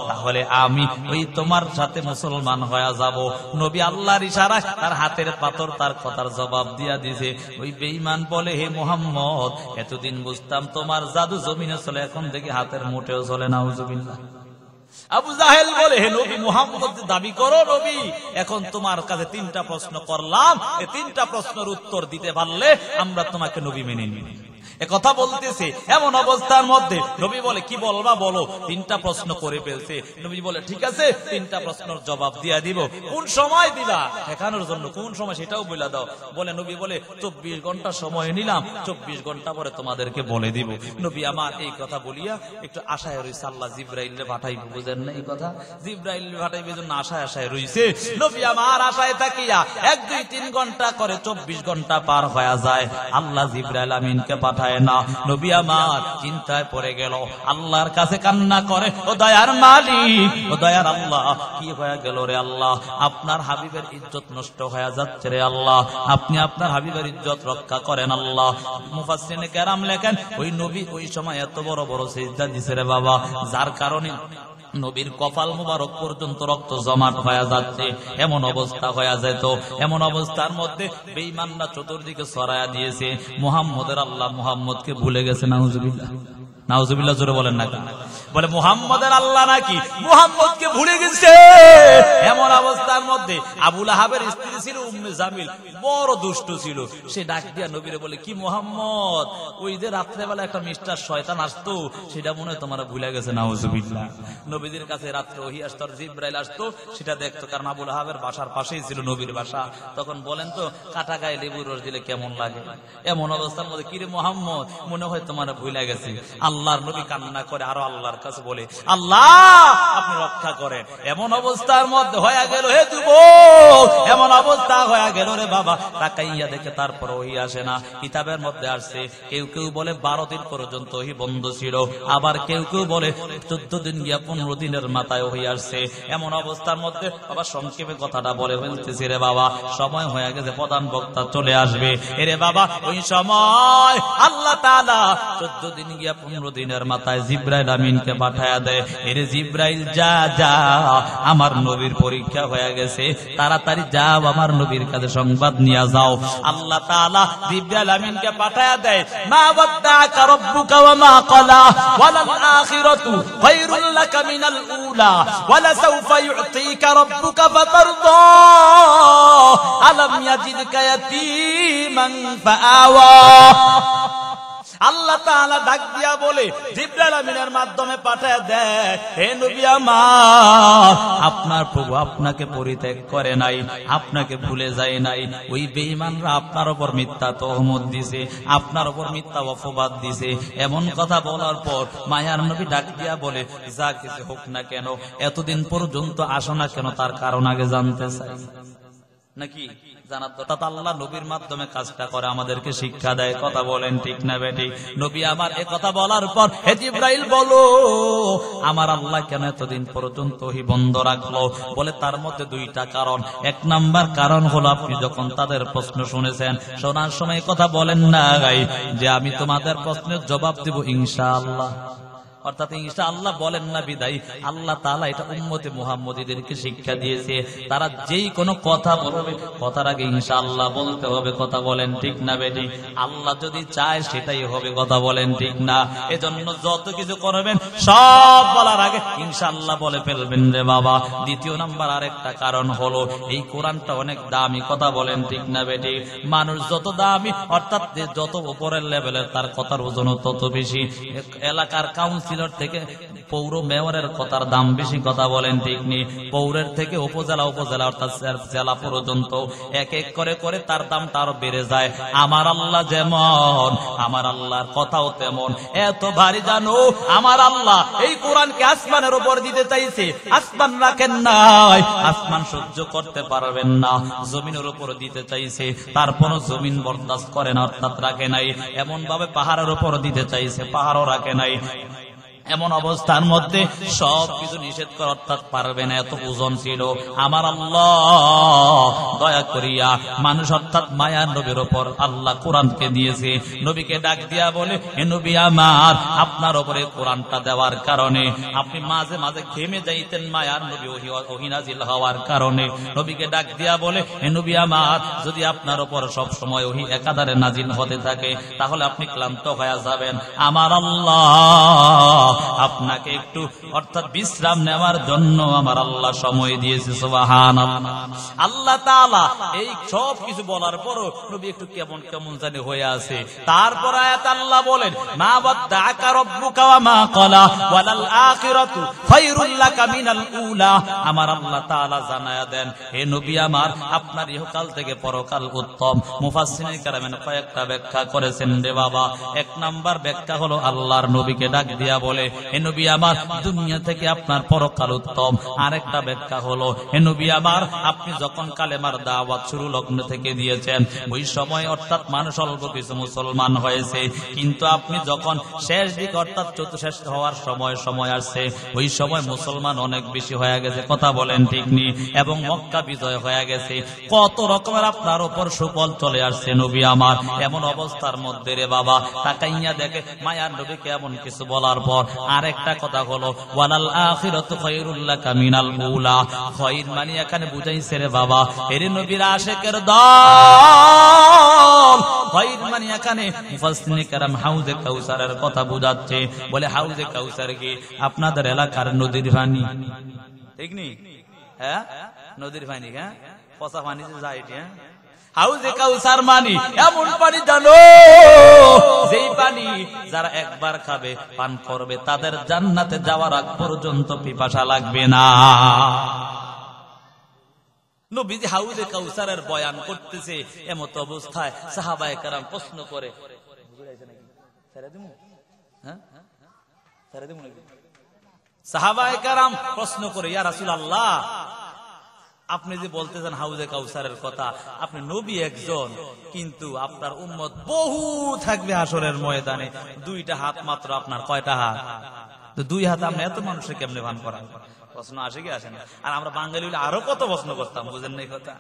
তাহলে আমি ওই তোমার সাথে মুসলমান হয়ে যাব। নবী আল্লাহর ইশারায় তার হাতের পাথর তার কথার জবাব দিয়া দিয়েছে। ওই বেঈমান বলে, হে মুহাম্মদ, এতদিন বুঝতাম তোমার জাদু জমিনে চলে, এখন দেখি হাতের মুঠেও চলে। নাউজুবিল্লাহ। আবু জাহেল বলে, হে নবী মুহাম্মদ দাবি করো নবী, এখন তোমার কাছে 3টা প্রশ্ন করলাম, এই 3টা প্রশ্নের উত্তর দিতে পারলে আমরা তোমাকে নবী মেনে নিব। কথা বলতেছে, এমন অবস্থার মধ্যে নবী বলে কি বলবা বলো। তিনটা প্রশ্ন করে ফেলছে। নবী বলে ঠিক আছে, তিনটা প্রশ্নের জবাব দিয়া দিব। কোন সময় দিবা ঠেকানোর জন্য, কোন সময় সেটাও বলে দাও। বলে নবী বলে 24 ঘন্টা সময় নিলাম, 24 ঘন্টা পরে তোমাদেরকে বলে দিব। নবী আমার এই কথা বলিয়া একটু আশায় রইছে, আল্লাহ জিবরাইলে পাঠাইবে, বুঝেন না এই কথা, জিবরাইলে পাঠাইবে জন্য আশায় আশায় রইছে। নবী আমার আশায় তাকিয়া 1, 2, 3 ঘন্টা করে 24 ঘন্টা পার হয়ে যায়, আল্লাহ জিবরাইল আমিনকে পাঠায় না। নবী আমার চিন্তায় পড়ে গেল, আল্লাহর কাছে কান্না করে, ও দয়ার মালিক, ও দয়ার আল্লাহ, কি হয়ে গেল রে আল্লাহ, আপনার হাবিবের ইজ্জত নষ্ট হয়ে যাচ্ছে রে আল্লাহ, আপনি আপনার হাবিবের ইজ্জত রক্ষা করেন আল্লাহ। মুফাসসিরিনে কেরাম লেখেন ওই নবী ওই সময় এত বড় বড় সিজদা দিছে রে বাবা, যার কারণে নবীর কপাল মুবারক পর্যন্ত রক্ত জমাট হয়ে যাচ্ছে, এমন অবস্থা হয়ে যেত। এমন অবস্থার মধ্যে বেঈমানরা চতুর্দিকে ছড়ায়া দিয়েছে, মুহাম্মদের আল্লাহ মুহাম্মদকে ভুলে গেছে। নাউজুবিল্লাহ, নাউজুবিল্লাহ জোরে বলেন না। বলে মুহাম্মদের আল্লাহ নাকি মুহাম্মদকে ভুলে গেছে। এমন অবস্থার মধ্যে আবু লাহাবের স্ত্রী ছিল উম্মে জামিল, বড় দুষ্ট ছিল। সে ডাক দিয়া নবীরে বলে কি মুহাম্মদ, ওই যে রাত্রেবেলা একটা মিস্টার শয়তান আসতো, সেটা মনে হয় তোমার ভুলে গেছে। নাউজুবিল্লাহ। নবীদের কাছে রাত্রে ওহী আসতো, জিবরাইল আসতো, সেটা দেখতো, কারণ আবু লাহাবের বাসার পাশেই ছিল নবীর বাসা। তখন বলেন তো কাটা গায়ে লেবুর রস দিলে কেমন লাগে। এমন অবস্থার মধ্যে কিরে মুহাম্মদ, মনে হয় তোমার ভুলে গেছে। আল্লাহর নবী কান্না করে আরো আল্লাহর কাছে বলে, আল্লাহ আপনি রক্ষা করেন। এমন অবস্থার মধ্যে হয়ে গেল, হে যুবক, এমন অবস্থা হয়ে গেল রে বাবা, তাকাইয়া দেখে তারপর ওহী আসে না। কিতাবের মধ্যে আসছে, কেউ কেউ বলে 12 দিন পর্যন্ত ওহী বন্ধ ছিল, আবার কেউ কেউ বলে 14 দিন গিয়া 15 দিনের মাথায় ওহী আসছে। এমন অবস্থার মধ্যে বাবা সংক্ষেপে কথাটা বলে ফেলতেছি রে বাবা, সময় হয়ে গেছে, প্রধান বক্তা চলে আসবে। এরে বাবা ওই সময় আল্লাহ তাআলা 14 দিন গিয়া 15 দিনের মাথায় জিবরাইল আমিনকে পাঠায়া দেয়। এরে জিবরাইল যা যা, আমার নবীর পরীক্ষা হয়ে গেছে, তাড়াতাড়ি যাও আমার নবীর কাছে সংবাদ নিয়ে যাও। আল্লাহ তাআলা জিবরাইল আমিনকে পাঠায়া দেয়, মা ওয়াদ্দাকা রাব্বুকা ওয়া মা ক্বালা ওয়ালাল আখিরাতু খায়রুল লাকা মিনাল উলা ওয়ালা সাওফা ইউতিকা রাব্বুকা ফাতারদা আলাম ইয়াজিদকা ইয়াতীমান ফাআওয়া। আল্লাহ তাআলা ডাক দিয়া বলে, জিবরাইল আমিনের মাধ্যমে পাঠায় দেয়, হে নবী আমার, আপনার প্রভু আপনাকে পরিত্যাগ করে নাই, আপনাকে ভুলে যায় নাই। ওই বেঈমানরা আপনার উপর মিথ্যা তহমত দিছে, আপনার উপর মিথ্যা অপবাদ দিছে। এমন কথা বলার পর মায়ার নবী ডাক দিয়া বলে, যা কিছু হোক না কেন, এতদিন পর্যন্ত আসো না কেন, তার কারণ আগে জানতে চাই নাকি জানার দরকার। আল্লাহ নবীর মাধ্যমে কাজটা করে আমাদেরকে শিক্ষা দেয়। কথা বলেন ঠিক না বেটি? নবী আমার এ কথা বলার পর, হে জিবরাইল বলো, আমার আল্লাহ কেন এতদিন পর্যন্ত ওহী বন্ধ রাখলো? বলে তার মধ্যে 2টা কারণ। 1 নাম্বার কারণ হলো, আপনি যখন তাদের প্রশ্ন শুনেছেন, শোনার সময় কথা বলেন না যে আমি তোমাদের প্রশ্নের জবাব দেব ইনশাআল্লাহ। অর্থাৎ ইনশাআল্লাহ বলেন না বিদায় আল্লাহ তাআলা এটা উম্মতে মুহাম্মদীদেরকে শিক্ষা দিয়েছে, তারা যেই কোনো কথা বলবে কথার আগে ইনশাআল্লাহ বলতে হবে। কথা বলেন ঠিক না বেটি? আল্লাহ যদি চায় সেটাই হবে। কথা বলেন ঠিক না? এজন্য যত কিছু করবেন সব বলার আগে ইনশাআল্লাহ বলে ফেলবেন রে বাবা। 2 নাম্বার আরেকটা কারণ হলো, এই কোরআনটা অনেক দামি। কথা বলেন ঠিক না বেটি? মানুষ যত দামি, অর্থাৎ যত উপরের লেভেলের, তার কথার ওজন তত বেশি। এলাকার কাউন্সিলর থেকে পৌর মেয়রের কথার দাম বেশি। কথা বলেন ঠিক নেই? পৌরের থেকে উপজেলা, উপজেলা অর্থাৎ জেলা পর্যন্ত এক এক করে করে তার দামটা আরো বেড়ে যায়। আমার আল্লাহ যেমন, আমার আল্লাহর কথাও তেমন। এত ভারী জানো, আমার আল্লাহ এই কোরআনকে আসমানের উপর দিতে চাইছে, আসমান রাখেন নাই, আসমান সহ্য করতে পারবেন না, জমিনের উপর দিতে চাইছে, তারপরও জমিন বরদাস্ত করে না, অর্থাৎ রাখে নাই। এমন ভাবে পাহাড়ের উপর দিতে চাইছে, পাহাড়ও রাখে নাই। এমন অবস্থার মধ্যে সবকিছু নিষেধ করে, অর্থাৎ পারবে না, এত ওজন ছিল। আমার আল্লাহ দয়া করিয়া মানুষ অর্থাৎ মায়ার নবীর উপর আল্লাহ কোরআনকে দিয়েছে। নবীকে ডাক দিয়া বলে, হে নবী আমার, আপনার উপরে কোরআনটা দেওয়ার কারণে আপনি মাঝে মাঝে ঘেমে যাইতেন, মায়ার নবী ওহী নাজিল হওয়ার কারণে। নবীকে ডাক দিয়া বলে, হে নবী আমার, যদি আপনার উপর সব সময় ওহী একাধারে নাজিল হতে থাকে তাহলে আপনি ক্লান্ত হয়ে যাবেন। আমার আল্লাহ আপনাকে একটু অর্থাৎ বিশ্রাম নেওয়ার জন্য আমার আল্লাহ সময় দিয়েছে। সুবহানাল্লাহ। আল্লাহ তাআলা এই সব কিছু বলার পরও নবী একটু কেমন কেমন জানি হয়ে আছে। তারপর আয়াত আল্লাহ বলেন, মা ওয়াদ্দাআকা রাব্বুকা ওয়া মা ক্বালা ওয়ালাল আখিরাতু খায়রুল লাকা মিনাল উলা। আমার আল্লাহ তাআলা জানায়া দেন, হে নবী আমার, আপনার ইহকাল থেকে পরকাল উত্তম। মুফাসসিরিনে কেরামেন কয়েকটা ব্যাখ্যা করেছেন রে বাবা। এক নাম্বার ব্যাখ্যা হলো আল্লাহর নবীকে ডাক দিয়া বলে, হে নবী আমার, দুনিয়া থেকে আপনার পরকাল উত্তম। আরেকটা ব্যাখ্যা হলো, হে নবী আমার, আপনি যখন কালেমার দাওয়াত শুরু লগ্ন থেকে দিয়েছেন, ওই সময় অর্থাৎ মানুষ অল্প কিছু মুসলমান হয়েছে, কিন্তু আপনি যখন শেষ দিক অর্থাৎ চতুর্শেষ হওয়ার সময় আসছে, ওই সময় মুসলমান অনেক বেশি হয়ে গেছে। কথা বলেন ঠিক নি? এবং মক্কা বিজয় হয়ে গেছে, কত রকমের আপনার উপর সুফল চলে আসছে নবী আমার। এমন অবস্থার মধ্যে রে বাবা তাকাইয়া দেখে মায়ার নবীকে এমন কিছু বলার পর আরেকটা কথা হলো, ওয়ালাল আখিরাতু খায়রুল লাকা মিনাল উলা। খায়র মানে এখানে বুঝাইছে রে বাবা এর নবীর আশিকের দল। খায়র মানে এখানে মুফাসসিরিনে কেরাম হাউজে কাউসারের কথা বুঝাচ্ছে। বলে হাউজে কাউসার কি আপনাদের এলাকার নদীর পানি? ঠিক নি? হ্যাঁ, নদীর পানি। হ্যাঁ, পচা পানি যে যায়, হ্যাঁ, হাউজে কাউসার মানি এমন পানি জানো, যেই পানি যারা একবার খাবে পান করবে তাদের জান্নাতে যাওয়ার আগ পর্যন্ত পিপাসা লাগবে না। নবীজি হাউজে কাউসারের বয়ান করতেছে, এমত অবস্থায় সাহাবায়ে কেরাম প্রশ্ন করে, সাহাবায়ে কেরাম প্রশ্ন করে, ইয়া রাসূলুল্লাহ, আপনি যে বলতেছেন হাউজে কাউসারের কথা, আপনি নবী একজন, কিন্তু আপনার উম্মত বহু থাকবে হাসরের ময়দানে, দুইটা হাত মাত্র আপনার। কয়টা হাত? তো দুই হাত আপনি এত মানুষের কেমনে ভান করান? প্রশ্ন আসে কি আসে না? আর আমরা বাঙালি হলে আরো কত প্রশ্ন করতাম, বুঝেন না কথা?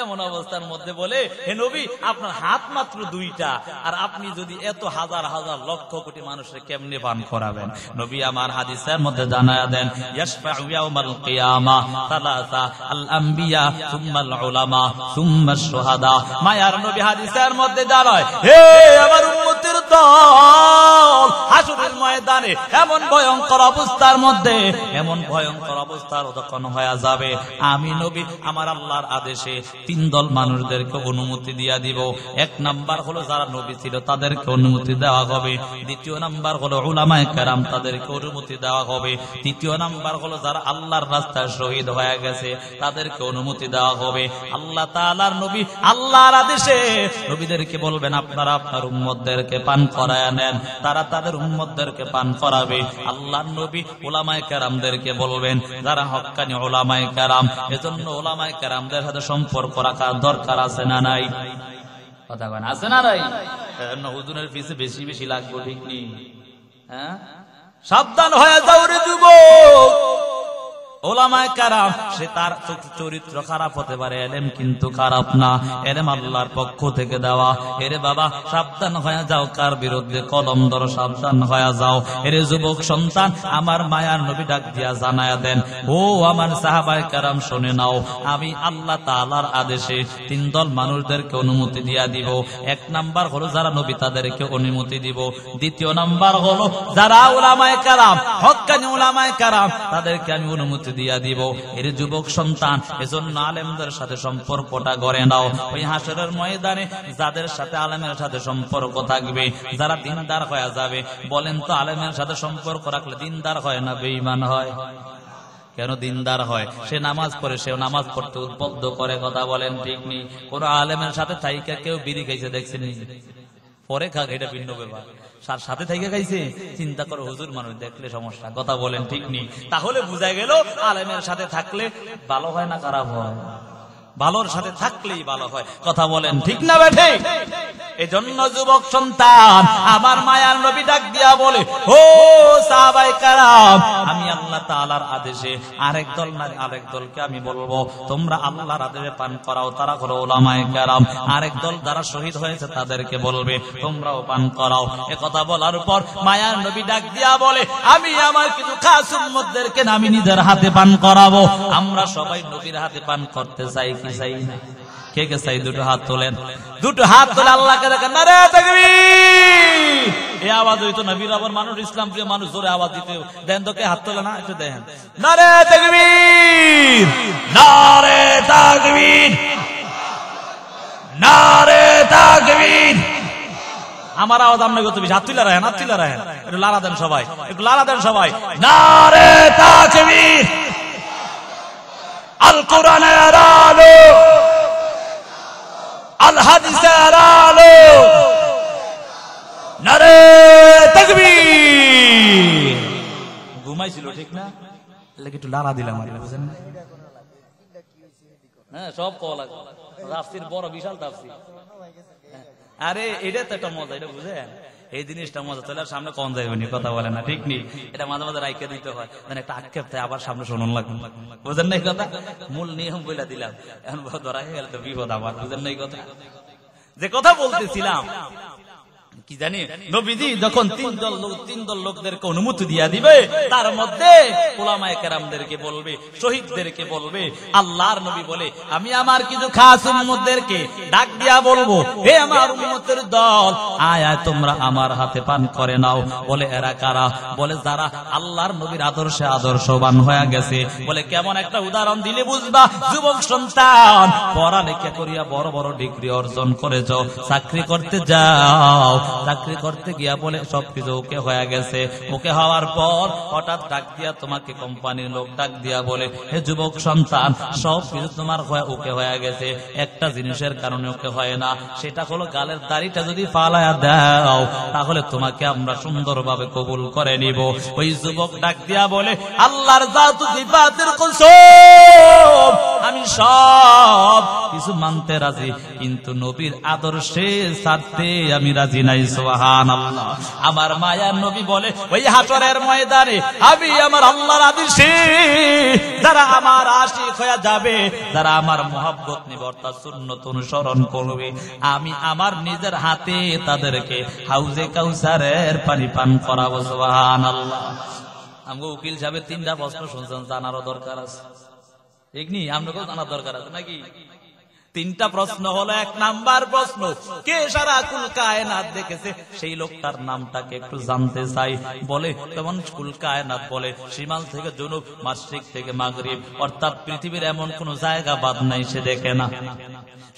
এমন অবস্থার মধ্যে বলে, হে নবী, আপনার হাত মাত্র দুইটা, আর আপনি যদি এত হাজার হাজার লক্ষ কোটি মানুষের কেমনে পান করাবেন? নবী আমার হাদিসের মধ্যে জানায়া দেন, ইয়াশফাউ ইয়াউমাল কিয়ামা সালাসা, আল আম্বিয়া সুম্মাল উলামা সুম্মাশ শুহাদা। মায়ার নবী হাদিসের মধ্যে জানায়, হে আমার উম্মতের দল, হাসরের ময়দানে এমন ভয়ঙ্কর অবস্থার মধ্যে, এমন ভয়ঙ্কর অবস্থার যখন হয়ে যাবে, আমি নবী আমার আল্লাহর আদেশে তিন দল মানুষদেরকে অনুমতি দিয়া দিব। এক নাম্বার হলো যারা নবী ছিল তাদেরকে অনুমতি দেওয়া হবে, দ্বিতীয় নাম্বার হলো উলামায়ে কেরাম, তাদেরকে অনুমতি দেওয়া হবে, তৃতীয় নাম্বার হলো যারা আল্লাহর রাস্তায় শহীদ হয়ে গেছে তাদেরকে অনুমতি দেওয়া হবে। আল্লাহ তাআলার নবী আল্লাহর আদেশে নবীদেরকে বলবেন, আপনারা আপনার উম্মতদেরকে পান করায় নেন, তারা তাদের উম্মতদেরকে পান করাবে। আল্লাহর নবী উলামায়ে কেরামদেরকে বলবেন, যারা হক্কানি উলামায়ে কেরাম, এজন্য উলামায়ে কেরামদের সাথে সম্পর্ক রাখার দরকার আছে না নাই? কথা বলেন, আছে না নাই? হুজুরের পিছে বেশি বেশি লাগবে, ঠিক নেই? হ্যাঁ, সাবধান হয়ে যাও রে যুবক। ওলামায়ে কেরাম সে তার চরিত্র খারাপ হতে পারে, এলেম কিন্তু খারাপ না, এলেম আল্লাহর পক্ষ থেকে দেওয়া। এরে বাবা সাবধান হয়ে যাও, কার বিরুদ্ধে কলম ধরো, সাবধান হয়ে যাও। এরে যুবক সন্তান, আমার মায়ার নবী ডাক দিয়া জানায়া দেন, ও আমার সাহাবায়ে কেরাম শুনে নাও, আমি আল্লাহ তাআলার আদেশে তিন দল মানুষদেরকে অনুমতি দিয়া দিব। এক নাম্বার হলো যারা নবী তাদেরকে অনুমতি দিব, দ্বিতীয় নাম্বার হলো যারা উলামায়ে কেরাম, হক্কানি উলামায়ে কেরাম, তাদেরকে আমি অনুমতি দিয়া দিব। এর যুবক সন্তান, এজন্য আলেমদের সাথে সম্পর্কটা গড়ে নাও। ওই হাসরের ময়দানে যাদের সাথে আলেমের সাথে সম্পর্ক থাকবে, যারা দিনদার হয়ে যাবে, বলেন তো আলেমের সাথে সম্পর্ক রাখলে দিনদার হয় না বেঈমান হয়? কেন দিনদার হয়? সে নামাজ পড়ে, সে নামাজ পড়তে উদ্বুদ্ধ করে। কথা বলেন ঠিক নেই? কোন আলেমের সাথে থাইকা কেউ বিড়ি খাইছে দেখছেন? পরে খাক, এটা ভিন্ন ব্যাপার। সাথে থেকে খাইছে, চিন্তা করো, হুজুর মানুষ দেখলে সমস্যা। কথা বলেন ঠিক নেই? তাহলে বুঝা গেল আলেমের সাথে থাকলে ভালো হয় না খারাপ হয়? ভালোর সাথে থাকলেই ভালো হয়। কথা বলেন ঠিক না বেঠে? এজন্য যুবক সন্তান, আমার মায়ার নবী ডাক দিয়া বলে, ও সাহাবায়ে কেরাম, আমি আল্লাহ তাআলার আদেশে আরেক দল না আরেক দলকে আমি বলবো, তোমরা আল্লাহর আদেশে পান করাও, তারা হলো উলামায়ে কেরাম। আরেক দল যারা শহীদ হয়েছে তাদেরকে বলবে, তোমরাও পান করাও। এ কথা বলার পর মায়ার নবী ডাক দিয়া বলে, আমি আমার কিছু খাস উম্মতদেরকে আমি নিজের হাতে পান করাবো। আমরা সবাই নবীর হাতে পান করতে চাই কি চাই না? কে কে চাই? দুটো হাত তোলেন, দুটো হাত তোলে আল্লাহকে দেখেন, নারে তাকবীর। এই আওয়াজ হইতো নবীর আবার মানুষ, ইসলাম প্রিয় মানুষ জোরে আওয়াজ দিতে দেন তো, কে হাত তোলে না? একটু দেখেন, নারে তাকবীর, নারে তাকবীর। আমার আওয়াজ আপনাকে কত বেশি? হাত তুলে রাখেন, হাত তুলে রাখেন, একটু লারা দেন সবাই, একটু লারা দেন সবাই। নারে তাকবীর, আল কোরআনের আলো, আল হাদিসের আলো, নারে তাকবীর। ঘুমাইছিল ঠিক না, একটু লারা দিলাম, বুঝেন না? হ্যাঁ, সব কল তাফসীর বড় বিশাল তাফসীর। আরে এটা তো একটা মজা, এটা বুঝেন? এই জিনিসটা মজা, তাহলে আর সামনে কম যাইবে, কথা বলে না, ঠিক নেই? এটা মাঝে মাঝে রাইকে দিতে হয়, মানে একটা আক্ষেপ থাকে, আবার সামনে শোনান লাগবে, বুঝেন না এই কথা? মূল নিয়ম বলে দিলাম, এখন ধরা হয়ে গেলে তো বিপদ আবার, বুঝেন না এই কথা? যে কথা বলতেছিলাম কি জানি, নবীজি যখন তিন দল লোকদেরকে অনুমতি দিয়া দিবে, তার মধ্যে উলামায়ে কেরামদেরকে বলবে, শহীদদেরকে বলবে। আল্লাহর নবী বলে, আমি আমার কিছু খাস উম্মতদেরকে ডাক দিয়া বলবো, হে আমার উম্মতের দল, আয় আয় তোমরা আমার হাতে পান করে নাও। বলে এরা কারা? বলে যারা আল্লাহর নবীর আদর্শে আদর্শবান হয়ে গেছে। বলে কেমন? একটা উদাহরণ দিলে বুঝবা। যুবক সন্তান, পড়ালেখা করিয়া বড় বড় ডিগ্রি অর্জন করেছ, চাকরি করতে যাও, চাকরি করতে গিয়া বলে সবকিছু ওকে হয়ে গেছে। ওকে হওয়ার পর হঠাৎ ডাক দিয়া তোমাকে কোম্পানির লোক ডাক দিয়া বলে, হে যুবক সন্তান, সবকিছু তোমার ওকে হয়ে গেছে, একটা জিনিসের কারণে ওকে হয় না, সেটা হলো গালের দাড়িটা যদি ফালায়া দাও, তাহলে তোমাকে আমরা সুন্দরভাবে কবুল করে নিব। ওই যুবক ডাক দিয়া বলে, আল্লাহর জাত সিফাতের কসম, আমি সব কিছু মানতে রাজি, কিন্তু নবীর আদর্শে ছাড়তে আমি রাজি নাই। সুবহানাল্লাহ। আমার মায়ার নবী বলে, ওই হাসরের ময়দানে আমি আমার আল্লাহর আদেশে যারা আমার আশিক হয়ে যাবে, যারা আমার মহব্বত নিবে, অর্থাৎ সুন্নাত অনুসরণ করবে, আমি আমার নিজের হাতে তাদেরকে হাউজে কাউসারের পানি পান করাবো। সুবহানাল্লাহ। আমগো উকিল সাহেব তিনটা প্রশ্ন শুনছেন, জানারও দরকার আছে, ঠিক নি? আপনাকেও জানার দরকার আছে নাকি? তিনটা প্রশ্ন হলো, এক নাম্বার প্রশ্ন, কে সারা কুল কায়নাত দেখেছে, সেই লোকটার নামটাকে একটু জানতে চাই। বলে তেমন কুল কায়নাত বলে শিমাল থেকে জনুব, মাশরিক থেকে মাগরিব, অর্থাৎ পৃথিবীর এমন কোন জায়গা বাদ নাই সে দেখে না।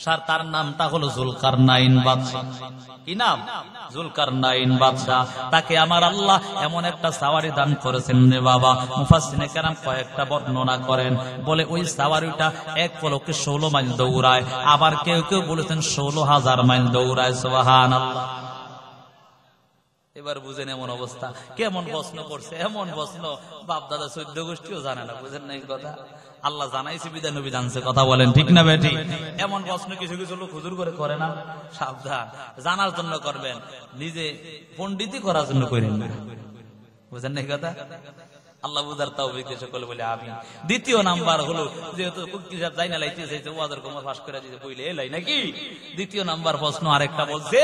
স্যার তার নামটা হলো জুলকারনাইন বাদশা। কি নাম? জুলকারনাইন বাদশা। তাকে আমার আল্লাহ এমন একটা সাওয়ারি দান করেছেন রে বাবা। মুফাসসিরে কেরাম কয়েকটা বর্ণনা করেন, বলে ওই সাওয়ারিটা এক পলকে 16 মাইল দৌড়ায়, আবার কেউ কেউ বলেছেন 16,000 মাইল দৌড়ায়। সুবহানাল্লাহ। এবার বুঝেন এমন অবস্থা। কেমন প্রশ্ন করছে, এমন প্রশ্ন বাপ দাদা 14 গোষ্ঠীও জানে না, বুঝেন না এই কথা? আল্লাহ জানাইছে বিদায় নবী জানছে, কথা বলেন ঠিক না বেটি? এমন প্রশ্ন কিছু কিছু লোক হুজুর করে না, সাবধান, জানার জন্য করবেন, নিজে পণ্ডিতই করার জন্য করেন না, বুঝেন না এই কথা? আল্লাহ বুঝার তৌফিক দিতে সকলে বলে আমিন। দ্বিতীয় নাম্বার হলো, যেহেতু উকিল সাহেব যাই না লাইতে চাইছে, ওয়াজের কোমর পাস করে দিতে বইলে এলাই নাকি? দ্বিতীয় নাম্বার প্রশ্ন আরেকটা বলছে,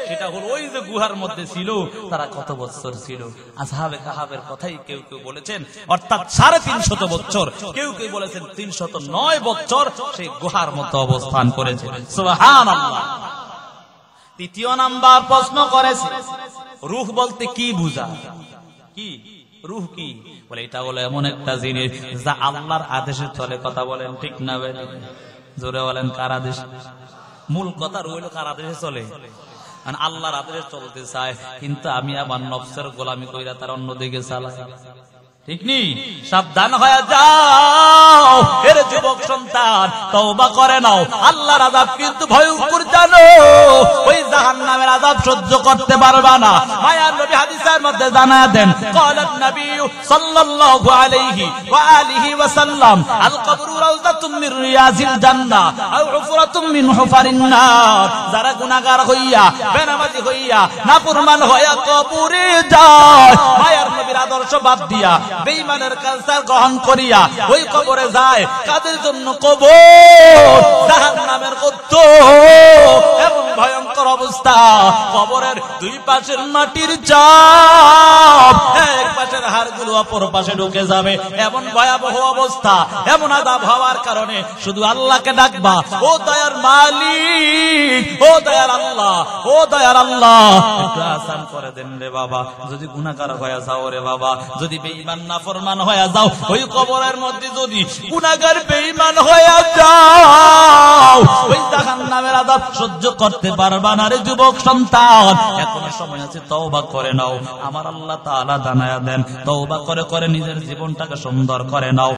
সেটা হলো ওই যে গুহার মধ্যে ছিল, তারা কত বছর ছিল? আসহাবে কাহাবের কথাই কেউ কেউ বলেছেন, অর্থাৎ 350 বছর, কেউ কেউ বলেছেন 309 বছর সেই গুহার মধ্যে অবস্থান করেছে। সুবহানাল্লাহ। তৃতীয় নাম্বার প্রশ্ন করেছে, রূহ বলতে কি বুঝায়? কি রূহ কি? বলে এটা হলো এমন একটা জিনিস যা আল্লাহর আদেশে চলে। কথা বলেন ঠিক না বেটি? জোরে বলেন, কার আদেশ? মূল কথা রূহ হলো কার আদেশে চলে? মানে আল্লাহর আদেশে চলতে চায়, কিন্তু আমি আমার নফসের গোলামি কইরা তার অন্যদিকে চালাই, ঠিক নি? সাবধান হয়ে যাও এর যুবক সন্তান, তওবা করে নাও। আল্লাহর আযাব কিন্তু ভয়ঙ্কর, জানো? ওই জাহান্নামের আযাব সহ্য করতে পারবা না। মায়ার নবী হাদিসের মধ্যে জানায়া দেন, ক্বালান নবী সাল্লাল্লাহু আলাইহি ওয়া আলিহি ওয়া সাল্লাম, আল কবরু রাউযাতুম মির রিয়াজিল জান্নাহ আও হুফরাতুম মিন হুফারিন নার। যারা গুনাহগার হইয়া, বেনামাজি হইয়া, নাফরমান হইয়া কবরে যায়, মায়ার নবীর আদর্শ বাদ দিয়া বেঈমানের কালচার গ্রহণ করিয়া ওই কবরে যায়, কাদের জন্য? কবর জাহান্নামের গর্ত। এমন ভয়ঙ্কর অবস্থা, কবরের দুই পাশের মাটির চাপ, এক পাশের হাড়গুলো অপর পাশে ঢুকে যাবে, এমন ভয়াবহ অবস্থা। এমন আযাব হওয়ার কারণে শুধু আল্লাহকে ডাকবা, ও দয়ার মালিক, ও দয়ার আল্লাহ, ও দয়ার আল্লাহ, একটু আসান করে দেন রে বাবা। যদি গুনাহগার হয়ে যাও রে বাবা, যদি বেঈমান নাফরমান হয়ে যাও, ওই কবরের মধ্যে যদি গুনাহগার বেঈমান হয়ে যাও, ওই জাহান্নামের আযাব সহ্য করতে পারবা না রে যুবক সন্তান, এখনো সময় আছে, তওবা করে নাও। আমার আল্লাহ তাআলা জানায়া দেন, তওবা করে করে নিজের জীবনটাকে সুন্দর করে নাও।